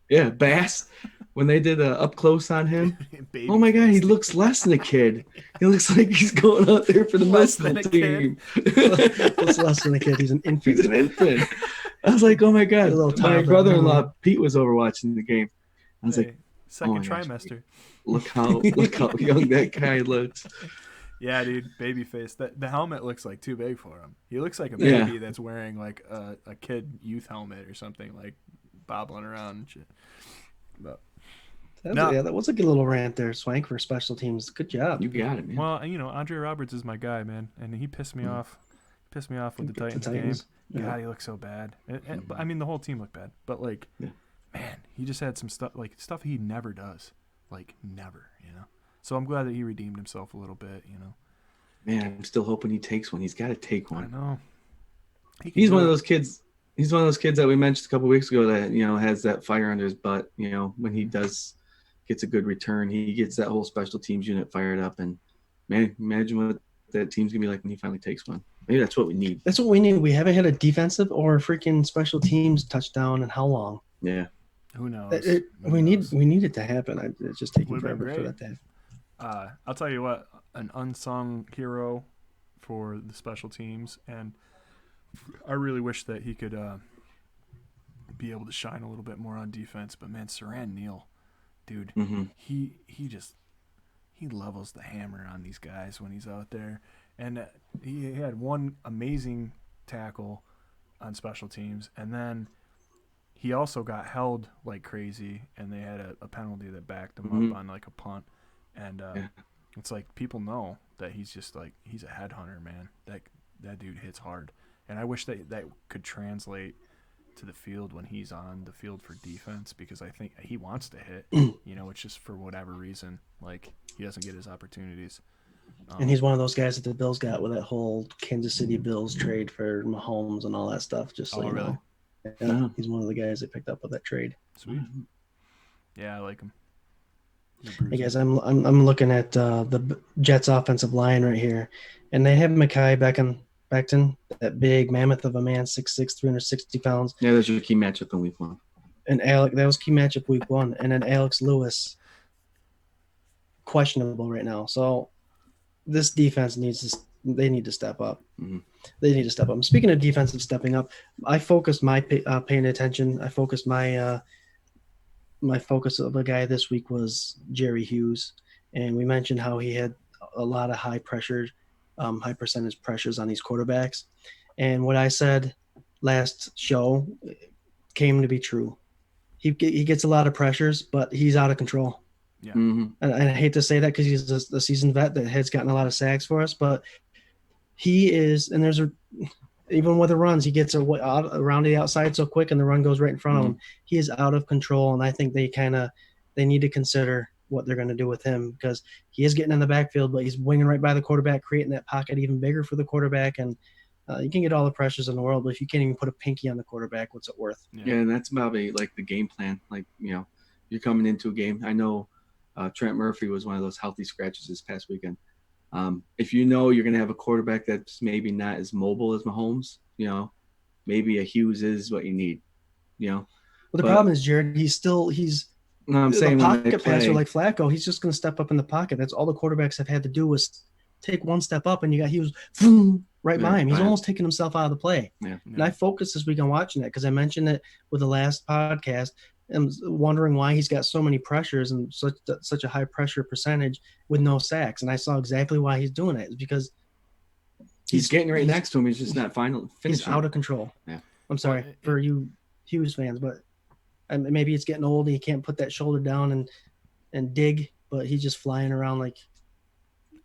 Yeah, Bass, when they did up close on him, oh, my God, he looks less than a kid. He looks like he's going out there for the medical team. It's less than a kid. He's an infant. He's an infant. I was like, oh, my God. A little My toddler. brother-in-law, Pete, was over watching the game. I was like, second my gosh. trimester. look how young that guy looks. Yeah, dude, baby face. The helmet looks like too big for him. He looks like a Yeah. baby that's wearing like a kid youth helmet or something, like bobbling around and shit. But That was a good little rant there, Swank, for special teams. Good job. You got it, man. well, Andre Roberts is my guy, man, and he pissed me off. Pissed me off with the Titans game. Yeah. God, he looked so bad. I mean, the whole team looked bad, but like, man, he just had some stuff he never does, like never, So I'm glad that he redeemed himself a little bit, Man, I'm still hoping he takes one. He's got to take one. I know. He's one of those kids. He's one of those kids that we mentioned a couple weeks ago that has that fire under his butt. When he gets a good return, he gets that whole special teams unit fired up. And man, imagine what that team's gonna be like when he finally takes one. Maybe that's what we need. That's what we need. We haven't had a defensive or freaking special teams touchdown in how long? Yeah. Who knows? We need it to happen. It's just taking forever for that to happen. I'll tell you what, an unsung hero for the special teams, and I really wish that he could be able to shine a little bit more on defense. But man, Saran Neal, dude, he levels the hammer on these guys when he's out there, and he had one amazing tackle on special teams, and then he also got held like crazy, and they had a penalty that backed him up on like a punt. And it's like people know that he's just like he's a headhunter, man. That dude hits hard, and I wish that could translate to the field when he's on the field for defense, because I think he wants to hit. It's just for whatever reason, like he doesn't get his opportunities. And he's one of those guys that the Bills got with that whole Kansas City Bills trade for Mahomes and all that stuff. Just so you know. Yeah, he's one of the guys that picked up with that trade. Sweet. Yeah, I like him. Hey guys, I'm looking at the Jets offensive line right here, and they have Mekhi Becton, that big mammoth of a man, 6'6", 360 pounds. Yeah, that's your key matchup in week 1. And that was key matchup week 1, and then Alex Lewis, questionable right now. So this defense need to step up. They need to step up. Speaking of defensive stepping up, I focused my paying attention. I focused my focus of a guy this week was Jerry Hughes, and we mentioned how he had a lot of high percentage pressures on these quarterbacks. And what I said last show came to be true. He gets a lot of pressures, but he's out of control. Yeah. And I hate to say that because he's a seasoned vet that has gotten a lot of sacks for us, but he is, and even with the runs, he gets around the outside so quick, and the run goes right in front of him. He is out of control, and I think they need to consider what they're going to do with him, because he is getting in the backfield, but he's winging right by the quarterback, creating that pocket even bigger for the quarterback. And you can get all the pressures in the world, but if you can't even put a pinky on the quarterback, what's it worth? Yeah, and that's probably like the game plan. Like, you're coming into a game. I know Trent Murphy was one of those healthy scratches this past weekend. If you're going to have a quarterback that's maybe not as mobile as Mahomes, maybe a Hughes is what you need, Well, the problem is, Jared, he's I'm saying a pocket passer like Flacco. He's just going to step up in the pocket. That's all the quarterbacks have had to do was take one step up, and he was right by him. He's almost taking himself out of the play. Yeah. And I focused this week on watching that because I mentioned it with the last podcast. I'm wondering why he's got so many pressures and such a high pressure percentage with no sacks. And I saw exactly why he's doing it. It's because he's getting right next to him. He's just not finishing. He's out of control. Yeah. I'm sorry for you Hughes fans, but maybe it's getting old and he can't put that shoulder down and dig, but he's just flying around like.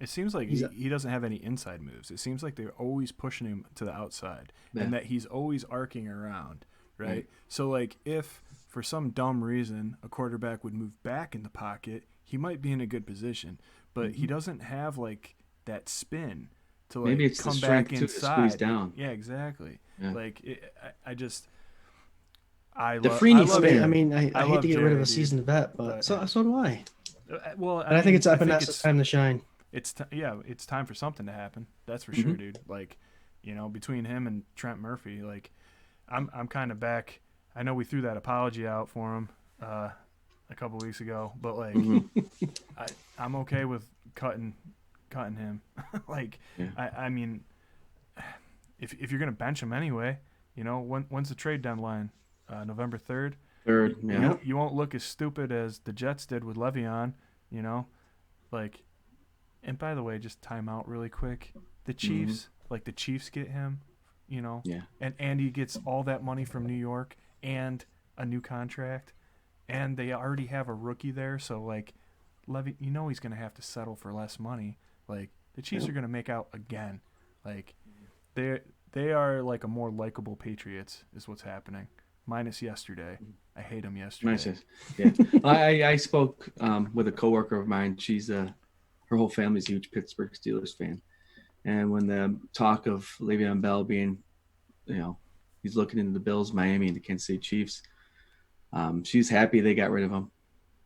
It seems like he doesn't have any inside moves. It seems like they're always pushing him to the outside, and that he's always arcing around, right? So, like, if for some dumb reason a quarterback would move back in the pocket, he might be in a good position, but he doesn't have, like, that spin to, like, maybe it's come the back strength inside. To squeeze down. Yeah, exactly. Yeah. Like, I hate to get rid of a seasoned vet, but so do I. Well, I think it's time to shine. It's time for something to happen. That's for sure, dude. Like, between him and Trent Murphy, like, I'm kind of back. I know we threw that apology out for him a couple weeks ago, but like, I'm okay with cutting him. Like, I mean, if you're gonna bench him anyway, when's the trade deadline? November 3rd. Third, yeah. You won't look as stupid as the Jets did with Le'Veon, like. And by the way, just time out really quick. The Chiefs, the Chiefs get him, Yeah. and Andy gets all that money from New York and a new contract, and they already have a rookie there, so Levy, he's going to have to settle for less money. Like, the Chiefs are going to make out again. Like, they are like a more likable Patriots is what's happening. Minus yesterday. I hate them yesterday. Yeah. I spoke with a coworker of mine. She's her whole family's a huge Pittsburgh Steelers fan. And when the talk of Le'Veon Bell being, he's looking into the Bills, Miami, and the Kansas City Chiefs, she's happy they got rid of him.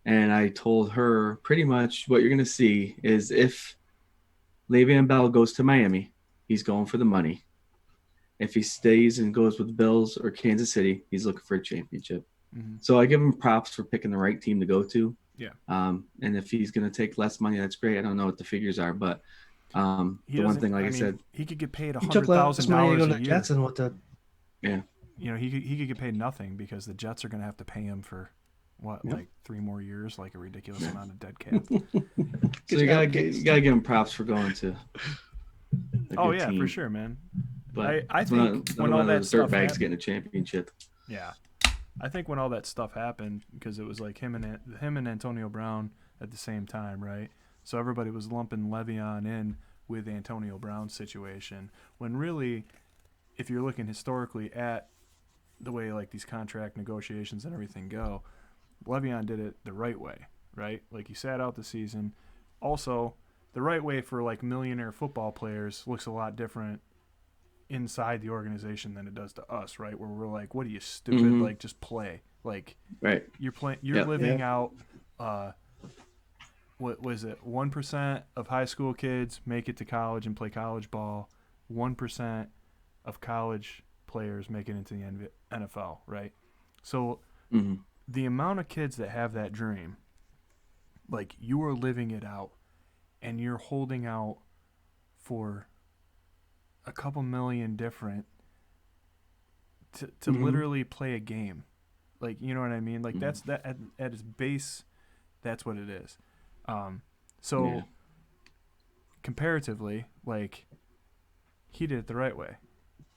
And I told her pretty much what you're going to see is if Le'Veon Bell goes to Miami, he's going for the money. If he stays and goes with the Bills or Kansas City, he's looking for a championship. Mm-hmm. So I give him props for picking the right team to go to. Yeah. And if he's going to take less money, that's great. I don't know what the figures are, but the one thing, I said, he could get paid $100,000 a year. And what the? Yeah. He could get paid nothing because the Jets are going to have to pay him for like 3 more years, like a ridiculous amount of dead cap. So you gotta give him props for going to. Team. For sure, man. But I think when all that stuff dirtbags getting a championship. Yeah, I think when all that stuff happened, because it was like him and Antonio Brown at the same time, right? So everybody was lumping Le'Veon in with Antonio Brown's situation, when really, if you're looking historically at the way like these contract negotiations and everything go, Le'Veon did it the right way, right? Like, he sat out the season. Also, the right way for like millionaire football players looks a lot different inside the organization than it does to us, right? Where we're like, what are you, stupid? Mm-hmm. Like, just play. Like, right. You're living out. What was it? 1% of high school kids make it to college and play college ball. 1% of college players make it into the NFL, right? So the amount of kids that have that dream, like, you are living it out, and you're holding out for a couple million different to literally play a game. Like, you know what I mean? Like, that's that at its base, that's what it is. Comparatively, like, he did it the right way.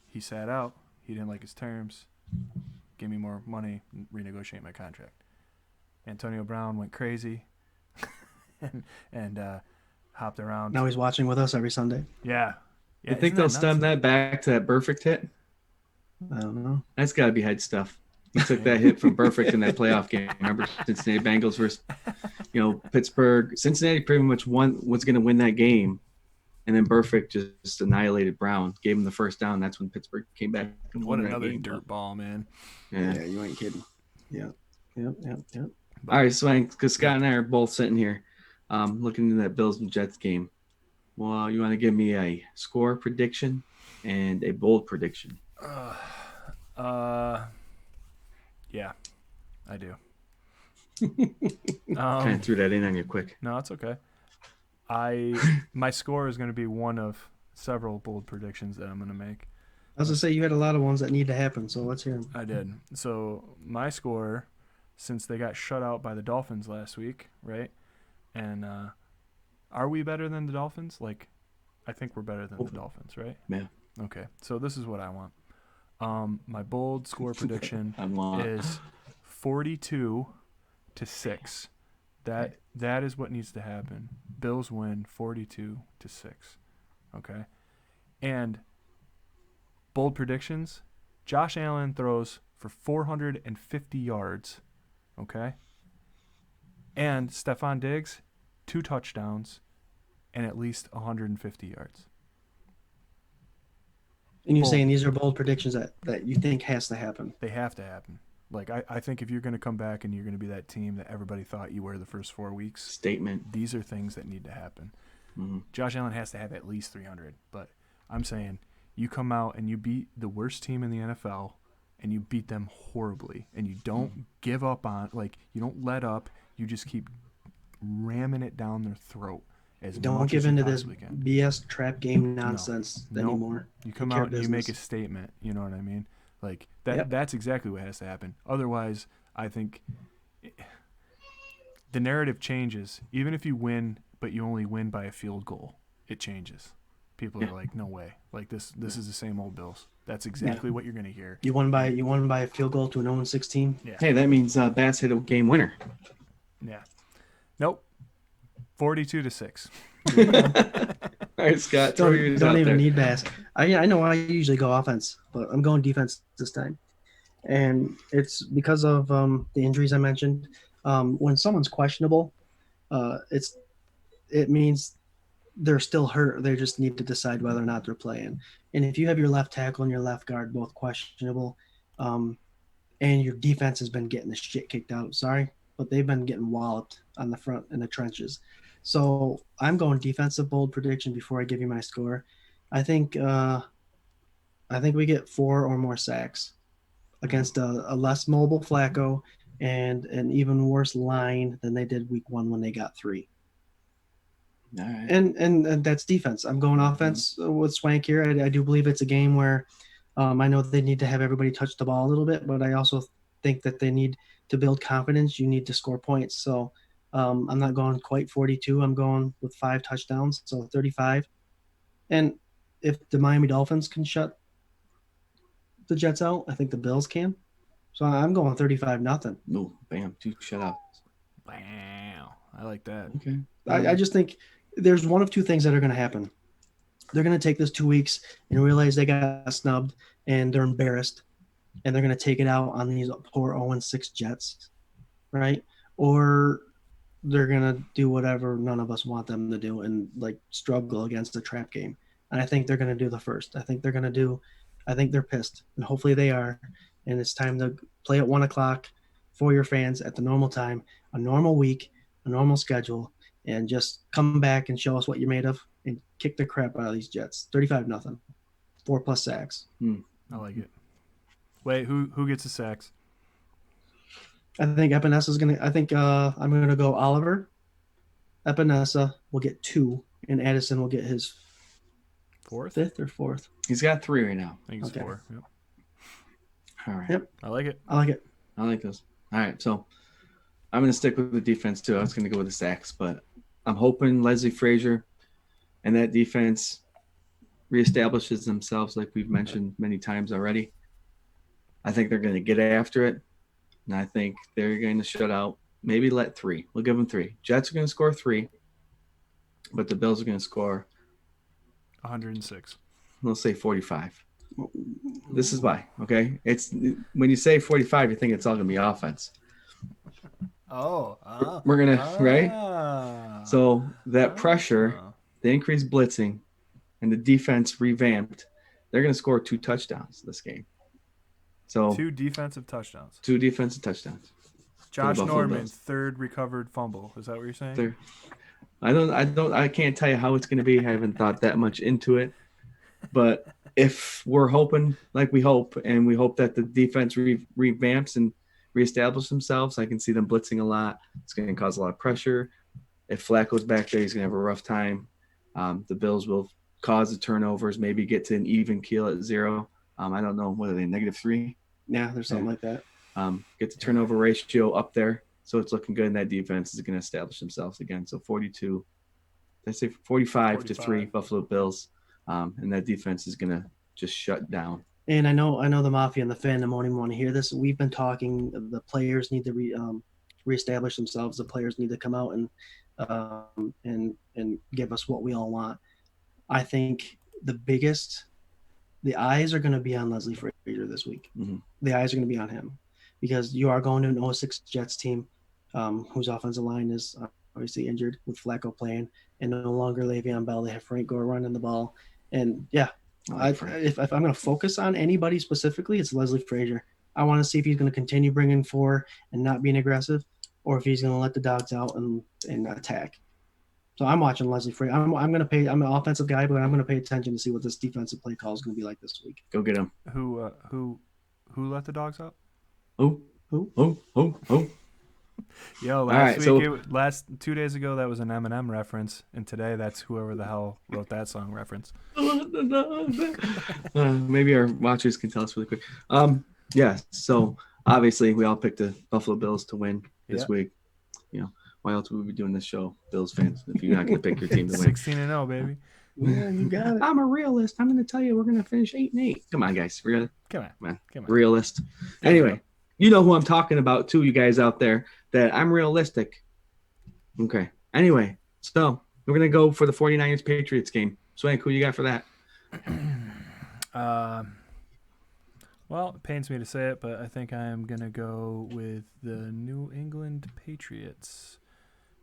He sat out. He didn't like his terms. Give me more money, renegotiate my contract. Antonio Brown went crazy and hopped around. Now he's watching with us every Sunday. Yeah. You think they'll stem that back to that Burfict hit? I don't know. That's got to be head stuff. He took that hit from Burfict in that playoff game. Remember, Cincinnati Bengals versus, Pittsburgh. Cincinnati pretty much was going to win that game, and then Burfict just annihilated Brown, gave him the first down. That's when Pittsburgh came back and what won another that game. dirt ball, man. Yeah, you ain't kidding. Yeah. Yep. All right, so because Scott and I are both sitting here looking into that Bills and Jets game. Well, you want to give me a score prediction and a bold prediction? Yeah, I do. Kind of threw that in on you quick. No, it's okay. My score is going to be one of several bold predictions that I'm going to make. I was going to say, you had a lot of ones that need to happen, so let's hear them. I did. So my score, since they got shut out by the Dolphins last week, right? And are we better than the Dolphins? Like, I think we're better than the Dolphins, right? Yeah. Okay, so this is what I want. My bold score prediction is 42-6. That is what needs to happen. Bills win 42-6. Okay? And bold predictions, Josh Allen throws for 450 yards. Okay? And Stephon Diggs, 2 touchdowns and at least 150 yards. And you're saying these are bold predictions that you think has to happen? They have to happen. Like, I think if you're going to come back and you're going to be that team that everybody thought you were the first 4 weeks, statement. These are things that need to happen. Mm-hmm. Josh Allen has to have at least 300. But I'm saying you come out and you beat the worst team in the NFL and you beat them horribly and you don't give up on, like, you don't let up. You just keep ramming it down their throat. Don't give into this BS trap game nonsense anymore. You come out and you make a statement. You know what I mean? Like that's exactly what has to happen. Otherwise, I think the narrative changes. Even if you win, but you only win by a field goal, it changes. People are like, no way. Like this is the same old Bills. That's exactly what you're gonna hear. You won by a field goal to an 0-16. Yeah. Hey, that means Bats hit a game winner. Yeah. Nope. 42-6. All right, Scott, throw yours Don't out even there. need Bass. I know I usually go offense, but I'm going defense this time, and it's because of the injuries I mentioned. When someone's questionable, it means they're still hurt. They just need to decide whether or not they're playing. And if you have your left tackle and your left guard both questionable, and your defense has been getting the shit kicked out, sorry, but they've been getting walloped on the front in the trenches. So I'm going defensive bold prediction before I give you my score. I think we get 4 or more sacks against a less mobile Flacco and an even worse line than they did week 1 when they got 3. All right. And that's defense. I'm going offense with Swank here. I do believe it's a game where I know they need to have everybody touch the ball a little bit, but I also think that they need to build confidence. You need to score points. So I'm not going quite 42. I'm going with 5 touchdowns, so 35. And if the Miami Dolphins can shut the Jets out, I think the Bills can. So I'm going 35-0. No, bam, 2 shutouts. Wow. I like that. Okay. I just think there's one of 2 things that are going to happen. They're going to take this 2 weeks and realize they got snubbed and they're embarrassed, and they're going to take it out on these poor 0-6 Jets, right? Or they're going to do whatever none of us want them to do and like struggle against the trap game. And I think they're going to do the first. I think they're pissed, and hopefully they are. And it's time to play at 1:00 for your fans at the normal time, a normal week, a normal schedule, and just come back and show us what you're made of and kick the crap out of these Jets. 35-0, 4+ sacks. I like it. Wait, who gets the sacks? I think Epinesa is gonna. I think I'm gonna go Oliver. Epinesa will get 2, and Addison will get his 4th? 5th or 4th. He's got 3 right now. I think it's Okay. 4. Yep. All right. Yep. I like it. I like it. I like those. All right, so I'm going to stick with the defense too. I was going to go with the sacks, but I'm hoping Leslie Frazier and that defense reestablishes themselves like we've mentioned many times already. I think they're going to get after it, and I think they're going to shut out, maybe let 3. We'll give them 3. Jets are going to score 3, but the Bills are going to score, 106. we'll say 45. This is why, okay? It's when you say 45, you think it's all going to be offense. Oh. We're going to, right? So that pressure, the increased blitzing, and the defense revamped, they're going to score 2 touchdowns this game. So 2 defensive touchdowns. 2 defensive touchdowns. Josh Buffalo Norman, Bills. 3rd recovered fumble. Is that what you're saying? They're, I can't tell you how it's going to be. I haven't thought that much into it. But if we're hoping, like we hope, and we hope that the defense revamps and reestablish themselves, I can see them blitzing a lot. It's going to cause a lot of pressure. If Flacco's back there, he's going to have a rough time. The Bills will cause the turnovers, maybe get to an even keel at 0. I don't know. What are they, -3? Yeah, there's something like that. Get the turnover ratio up there. So it's looking good, and that defense is going to establish themselves again. So 42, I say 45 to 3 Buffalo Bills. And that defense is going to just shut down. And I know the Mafia and the fandom won't even want to hear this. We've been talking. The players need to reestablish themselves. The players need to come out and give us what we all want. I think the eyes are going to be on Leslie Frazier this week. Mm-hmm. The eyes are going to be on him because you are going to an 06 Jets team whose offensive line is obviously injured with Flacco playing and no longer Le'Veon Bell. They have Frank Gore running the ball. And yeah, if I'm going to focus on anybody specifically, it's Leslie Frazier. I want to see if he's going to continue bringing 4 and not being aggressive, or if he's going to let the dogs out and attack. So I'm watching Leslie Frazier. I'm going to pay. I'm an offensive guy, but I'm going to pay attention to see what this defensive play call is going to be like this week. Go get him. Who let the dogs out? Oh. Yo, last 2 days ago that was an Eminem reference, and today that's whoever the hell wrote that song reference. Maybe our watchers can tell us really quick. Yeah. So obviously we all picked the Buffalo Bills to win this week. You know, why else would we be doing this show, Bills fans, if you're not going to pick your team to win? 16-0, baby. Yeah, you got it. I'm a realist. I'm going to tell you we're going to finish 8-8. Come on, guys. Really? Come on. Realist. Anyway, you know who I'm talking about too, you guys out there, that I'm realistic. Okay. Anyway, so we're going to go for the 49ers Patriots game. Swank, who you got for that? Well, it pains me to say it, but I think I am going to go with the New England Patriots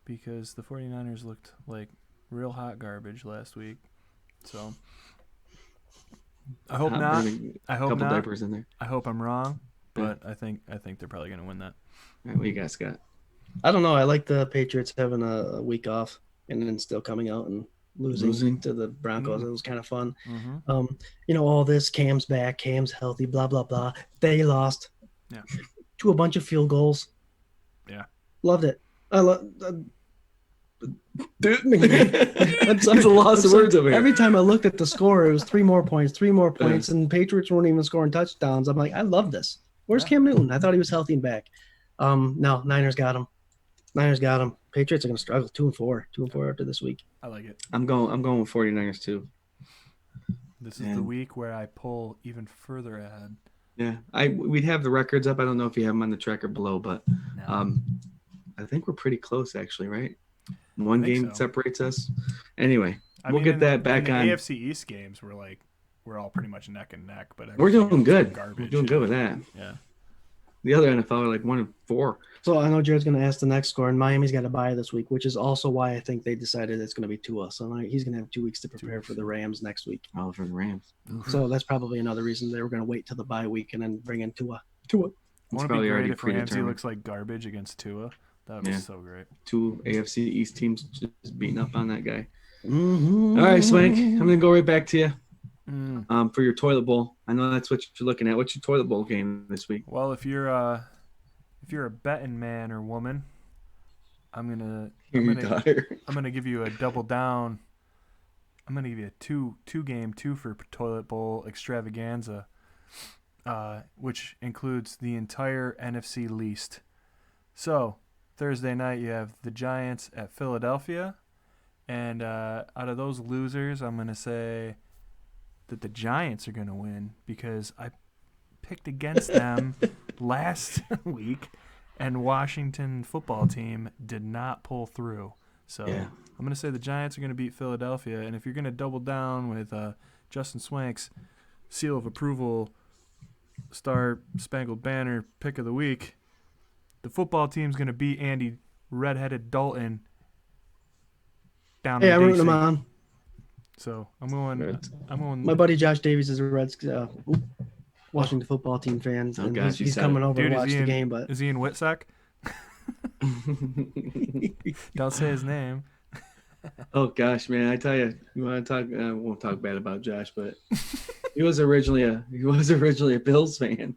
because the 49ers looked like real hot garbage last week. So I hope not. I hope couple not. Diapers in there. I hope I'm wrong, but I think they're probably going to win that. All right, what you got, Scott? I don't know. I like the Patriots having a week off and then still coming out and losing to the Broncos. It was kind of fun. Mm-hmm. All this, Cam's back, Cam's healthy, blah, blah, blah. They lost to a bunch of field goals. Yeah. Loved it. I love That's a loss of words over here. Every time I looked at the score, it was 3 more points, and Patriots weren't even scoring touchdowns. I'm like, I love this. Where's Cam Newton? I thought he was healthy and back. No, Niners got him. Patriots are going to struggle. 2-4 after this week. I like it. I'm going with 49ers too. This is the week where I pull even further ahead. Yeah, we'd have the records up. I don't know if you have them on the tracker below, but I think we're pretty close actually, right? One game separates us. Anyway, we'll get that back on. The AFC East games we're all pretty much neck and neck, but we're doing good. Garbage, we're doing good with that. Yeah. The other NFL are like 1-4. So I know Jared's going to ask the next score, and Miami's got a bye this week, which is also why I think they decided it's going to be Tua. So he's going to have 2 weeks to prepare for the Rams next week. Oh, for the Rams. So that's probably another reason they were going to wait till the bye week and then bring in Tua. Wouldn't it be great if Ramsey looks like garbage against Tua? That would be so great. 2 AFC East teams just beating up on that guy. Mm-hmm. All right, Swank, I'm going to go right back to you. For your toilet bowl. I know that's what you're looking at. What's your toilet bowl game this week? Well, if you're a betting man or woman, I'm gonna give you a double down. I'm gonna give you a two game 2 for toilet bowl extravaganza, which includes the entire NFC least. So Thursday night you have the Giants at Philadelphia, and out of those losers, I'm gonna say that the Giants are going to win because I picked against them last week, and Washington football team did not pull through. So I'm going to say the Giants are going to beat Philadelphia, and if you're going to double down with Justin Swank's seal of approval, Star Spangled Banner pick of the week, the football team's going to beat Andy Redheaded Dalton down in I'm rooting DC. them on. So I'm going. My buddy Josh Davies is a Washington football team fan. Oh, and gosh, he's coming over to watch the game. But is he in Whitsack? Don't say his name. Oh gosh, man! I tell you, you want to talk? I won't talk bad about Josh, but he was originally a Bills fan.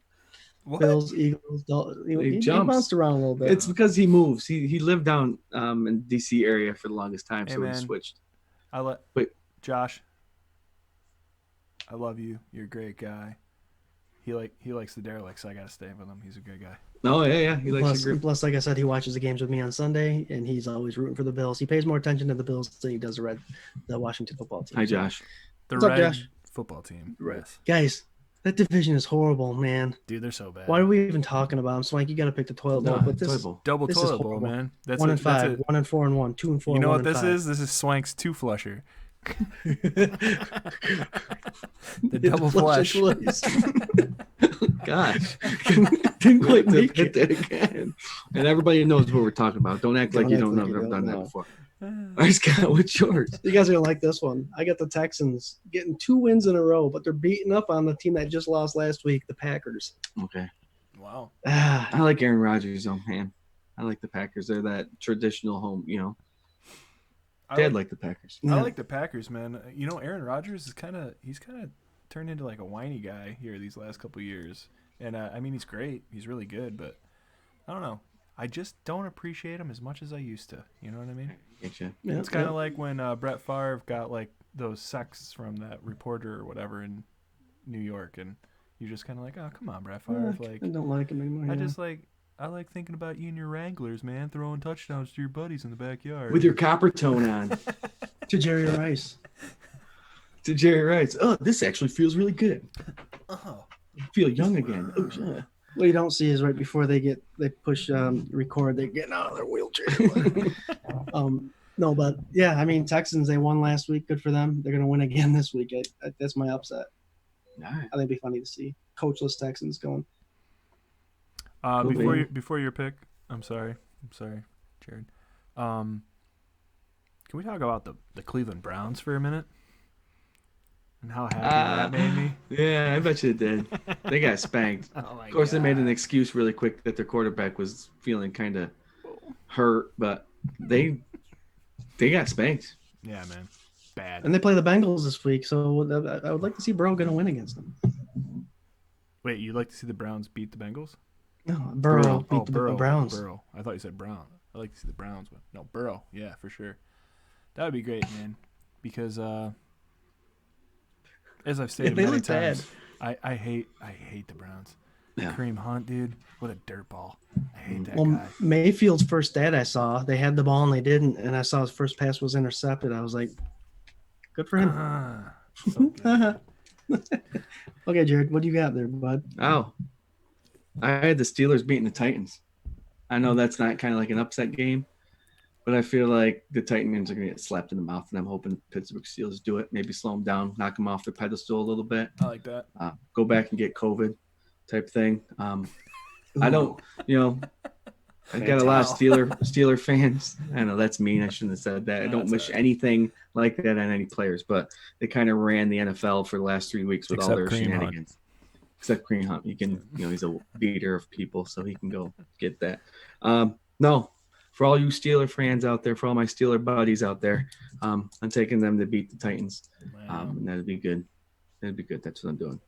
What? Bills, Eagles, he bounced around a little bit. It's because he moves. He lived down in DC area for the longest time, so he switched. Josh, I love you. You're a great guy. He likes the derelicts. So I gotta stay with him. He's a good guy. Oh yeah. He likes plus, like I said, he watches the games with me on Sunday, and he's always rooting for the Bills. He pays more attention to the Bills than he does the Washington football team. Hi, Josh. What's up, Josh? Football team. Right. Yes. Guys, that division is horrible, man. Dude, they're so bad. Why are we even talking about them? Swank, you got to pick the toilet bowl. But this double toilet bowl, man. That's 1-5, 1-4 and 1, 2-4. You know what this is? This is Swank's 2 flusher. The double flush. Gosh, didn't quite make it that again. And everybody knows what we're talking about. Don't act like you don't know. I've never done that before. All right, Scott, what's yours? You guys are gonna like this one. I got the Texans getting 2 wins in a row, but they're beating up on the team that just lost last week, the Packers. Okay. Wow. I like Aaron Rodgers, though, man. I like the Packers. They're that traditional home, Dad like the Packers. I like the Packers, man. Aaron Rodgers is he's kind of turned into like a whiny guy here these last couple of years. And he's great. He's really good, but I don't know. I just don't appreciate them as much as I used to. You know what I mean? Gotcha. Yeah, It's kind of like when Brett Favre got like those sacks from that reporter or whatever in New York, and you're just kind of like, oh, come on, Brett Favre. Like, I don't like him anymore. I like thinking about you and your Wranglers, man, throwing touchdowns to your buddies in the backyard. With your copper tone on. To Jerry Rice. To Jerry Rice. Oh, this actually feels really good. Oh. I feel young again. Oh, yeah. What you don't see is right before they push record, they're getting out of their wheelchair. No, but yeah, I mean, Texans, they won last week. Good for them. They're going to win again this week. That's my upset. Nice. I think it'd be funny to see coachless Texans going. Before your pick, I'm sorry, Jared. Can we talk about the Cleveland Browns for a minute? And how happy that made me? Yeah, I bet you it did. They got spanked. Oh Of course, they made an excuse really quick that their quarterback was feeling kind of hurt, but they got spanked. Yeah, man. Bad. And they play the Bengals this week, so I would like to see Burrow going to win against them. Wait, you'd like to see the Browns beat the Bengals? No, Burrow beat the Burrow. Browns. Burrow. I thought you said Brown. I like to see the Browns, but no, Burrow. Yeah, for sure. That would be great, man. Because as I've stated many times, I hate the Browns. Yeah. Kareem Hunt, dude, what a dirtball. I hate that Well, guy. Mayfield's first stat I saw, they had the ball and they didn't, and I saw his first pass was intercepted. I was like, good for him. So good. Okay, Jared, what do you got there, bud? Oh, I had the Steelers beating the Titans. I know that's not kind of like an upset game, but I feel like the Titans are going to get slapped in the mouth, and I'm hoping Pittsburgh Steelers do it. Maybe slow them down, knock them off their pedestal a little bit. I like that. Go back and get COVID type thing. I don't, I've got a lot of Steeler fans. I know that's mean. I shouldn't have said that. I don't wish anything like that on any players, but they kind of ran the NFL for the last 3 weeks with all their shenanigans. Except Kareem Hunt. He can, he's a beater of people, so he can go get that. No, for all you Steeler fans out there, for all my Steeler buddies out there, I'm taking them to beat the Titans. And that'd be good. That'd be good. That's what I'm doing.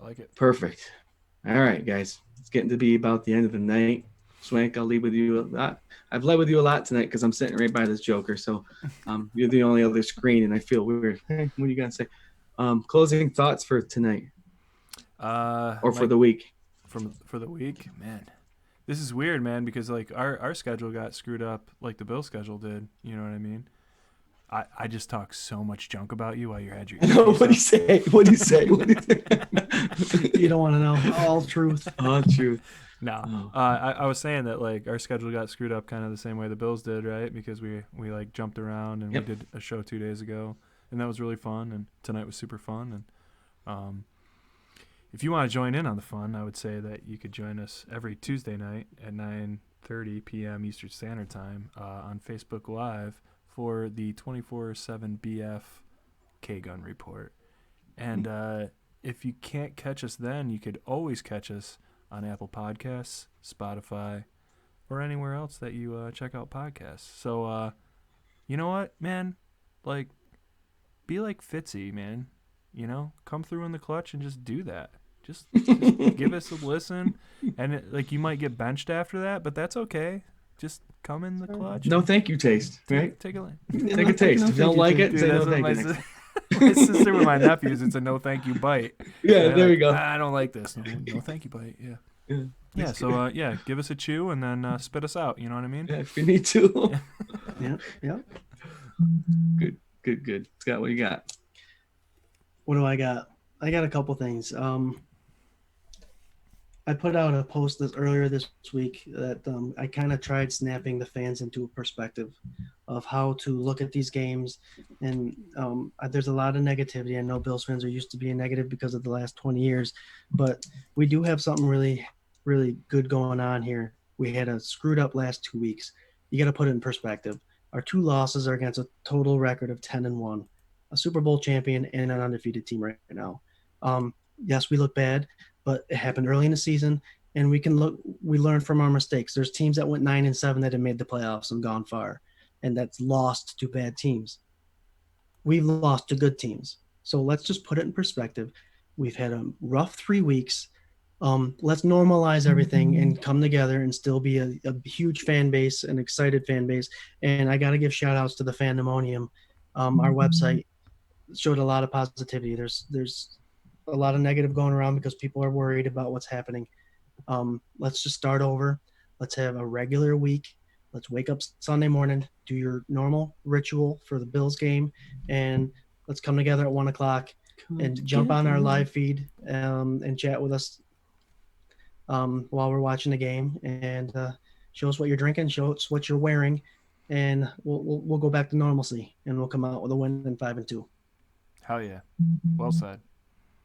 I like it. Perfect. All right, guys. It's getting to be about the end of the night. Swank, I'll leave with you a lot. I've led with you a lot tonight because I'm sitting right by this joker. So you're the only other screen, and I feel weird. Hey, what do you got to say? Closing thoughts for tonight or for the week? For the week, man. This is weird, man, because like our schedule got screwed up like the Bill schedule did. You know what I mean? I just talk so much junk about you while you had your. What do you say? What do you say? You don't want to know all truth. All truth. No, I was saying that like our schedule got screwed up kind of the same way the Bills did, right? Because we like jumped around and we did a show 2 days ago, and that was really fun. And tonight was super fun. And if you want to join in on the fun, I would say that you could join us every Tuesday night at 9:30 p.m. Eastern Standard Time on Facebook Live for the 24/7 BF K-Gun Report. And if you can't catch us then, you could always catch us on Apple Podcasts, Spotify, or anywhere else that you check out podcasts. So, you know what, man? Like, be like Fitzy, man. Come through in the clutch and just do that. Just give us a listen. And, you might get benched after that, but that's okay. Just come in the clutch. No thank you taste, right? Take a taste. If you don't like it, say no thank you. My sister with my nephews, it's a no thank you bite. Yeah, there you go. I don't like this. No thank you bite. Yeah. So give us a chew and then spit us out. You know what I mean? Yeah, if you need to. Yeah. Good. Scott, what do you got? What do I got? I got a couple things. I put out a post earlier this week that I kind of tried snapping the fans into a perspective of how to look at these games. And there's a lot of negativity. I know Bills fans are used to being negative because of the last 20 years, but we do have something really, really good going on here. We had a screwed up last 2 weeks. You got to put it in perspective. Our 2 losses are against a total record of 10-1, a Super Bowl champion and an undefeated team right now. Yes, we look bad, but it happened early in the season, and we learn from our mistakes. There's teams that went 9-7 that have made the playoffs and gone far, and that's lost to bad teams. We've lost to good teams. So let's just put it in perspective. We've had a rough 3 weeks. Let's normalize everything and come together and still be a huge fan base, an excited fan base. And I got to give shout outs to the Fandemonium. Our website showed a lot of positivity. There's a lot of negative going around because people are worried about what's happening. Let's just start over. Let's have a regular week. Let's wake up Sunday morning, do your normal ritual for the Bills game, and let's come together at 1:00 and jump on our live feed and chat with us while we're watching the game, and show us what you're drinking, show us what you're wearing, and we'll go back to normalcy, and we'll come out with a win in 5-2. Hell yeah. Well said.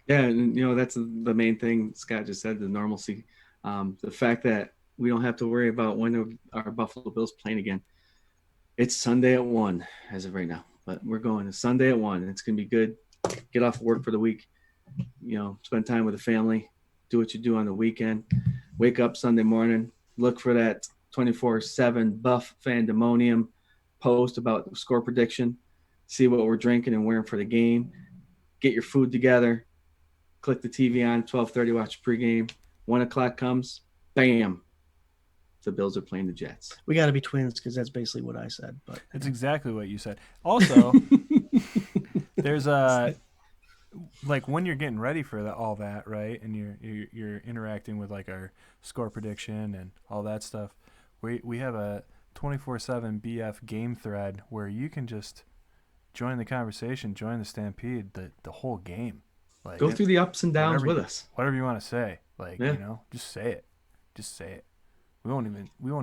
Yeah, and that's the main thing Scott just said, the normalcy. The fact that we don't have to worry about when our Buffalo Bills playing again. It's Sunday at 1 as of right now, but we're going to Sunday at 1. It's going to be good. Get off work for the week, spend time with the family, do what you do on the weekend, wake up Sunday morning, look for that 24/7 Buff Fandemonium post about the score prediction, see what we're drinking and wearing for the game, get your food together, click the TV on, 12:30, watch pregame. 1:00 comes, bam, the Bills are playing the Jets. We got to be twins because that's basically what I said. But it's exactly what you said. Also, there's like when you're getting ready for all that, right? And you're interacting with like our score prediction and all that stuff. We have a 24/7 BF game thread where you can just join the conversation, join the Stampede, the whole game. Like, go through the ups and downs with us. Whatever you want to say, like just say it. Just say it. We won't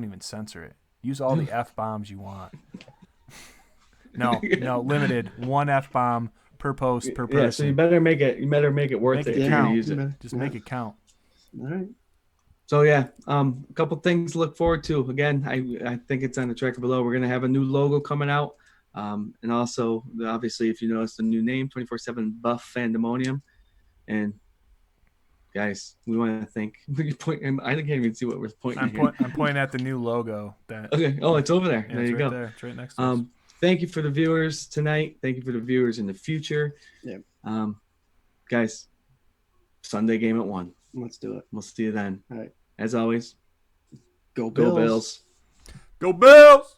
even censor it. Use all the F-bombs you want. No, limited. 1 F-bomb per post per person. Yeah, so you better make it worth it. Make it count. Use it. Just make it count. All right. So yeah, a couple things to look forward to. Again, I think it's on the tracker below. We're gonna have a new logo coming out, and also obviously, if you notice the new name, 24/7 Buff Fandemonium, and guys, we want to thank. I can't even see what we're pointing. I'm pointing at the new logo. Okay. Oh, it's over there. Yeah, there you go. There. It's right next to us. Thank you for the viewers tonight. Thank you for the viewers in the future. Yeah. Guys, Sunday game at 1. Let's do it. We'll see you then. All right. As always, go Bills. Go Bills.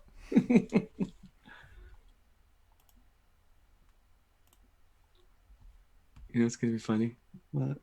It's gonna be funny. What?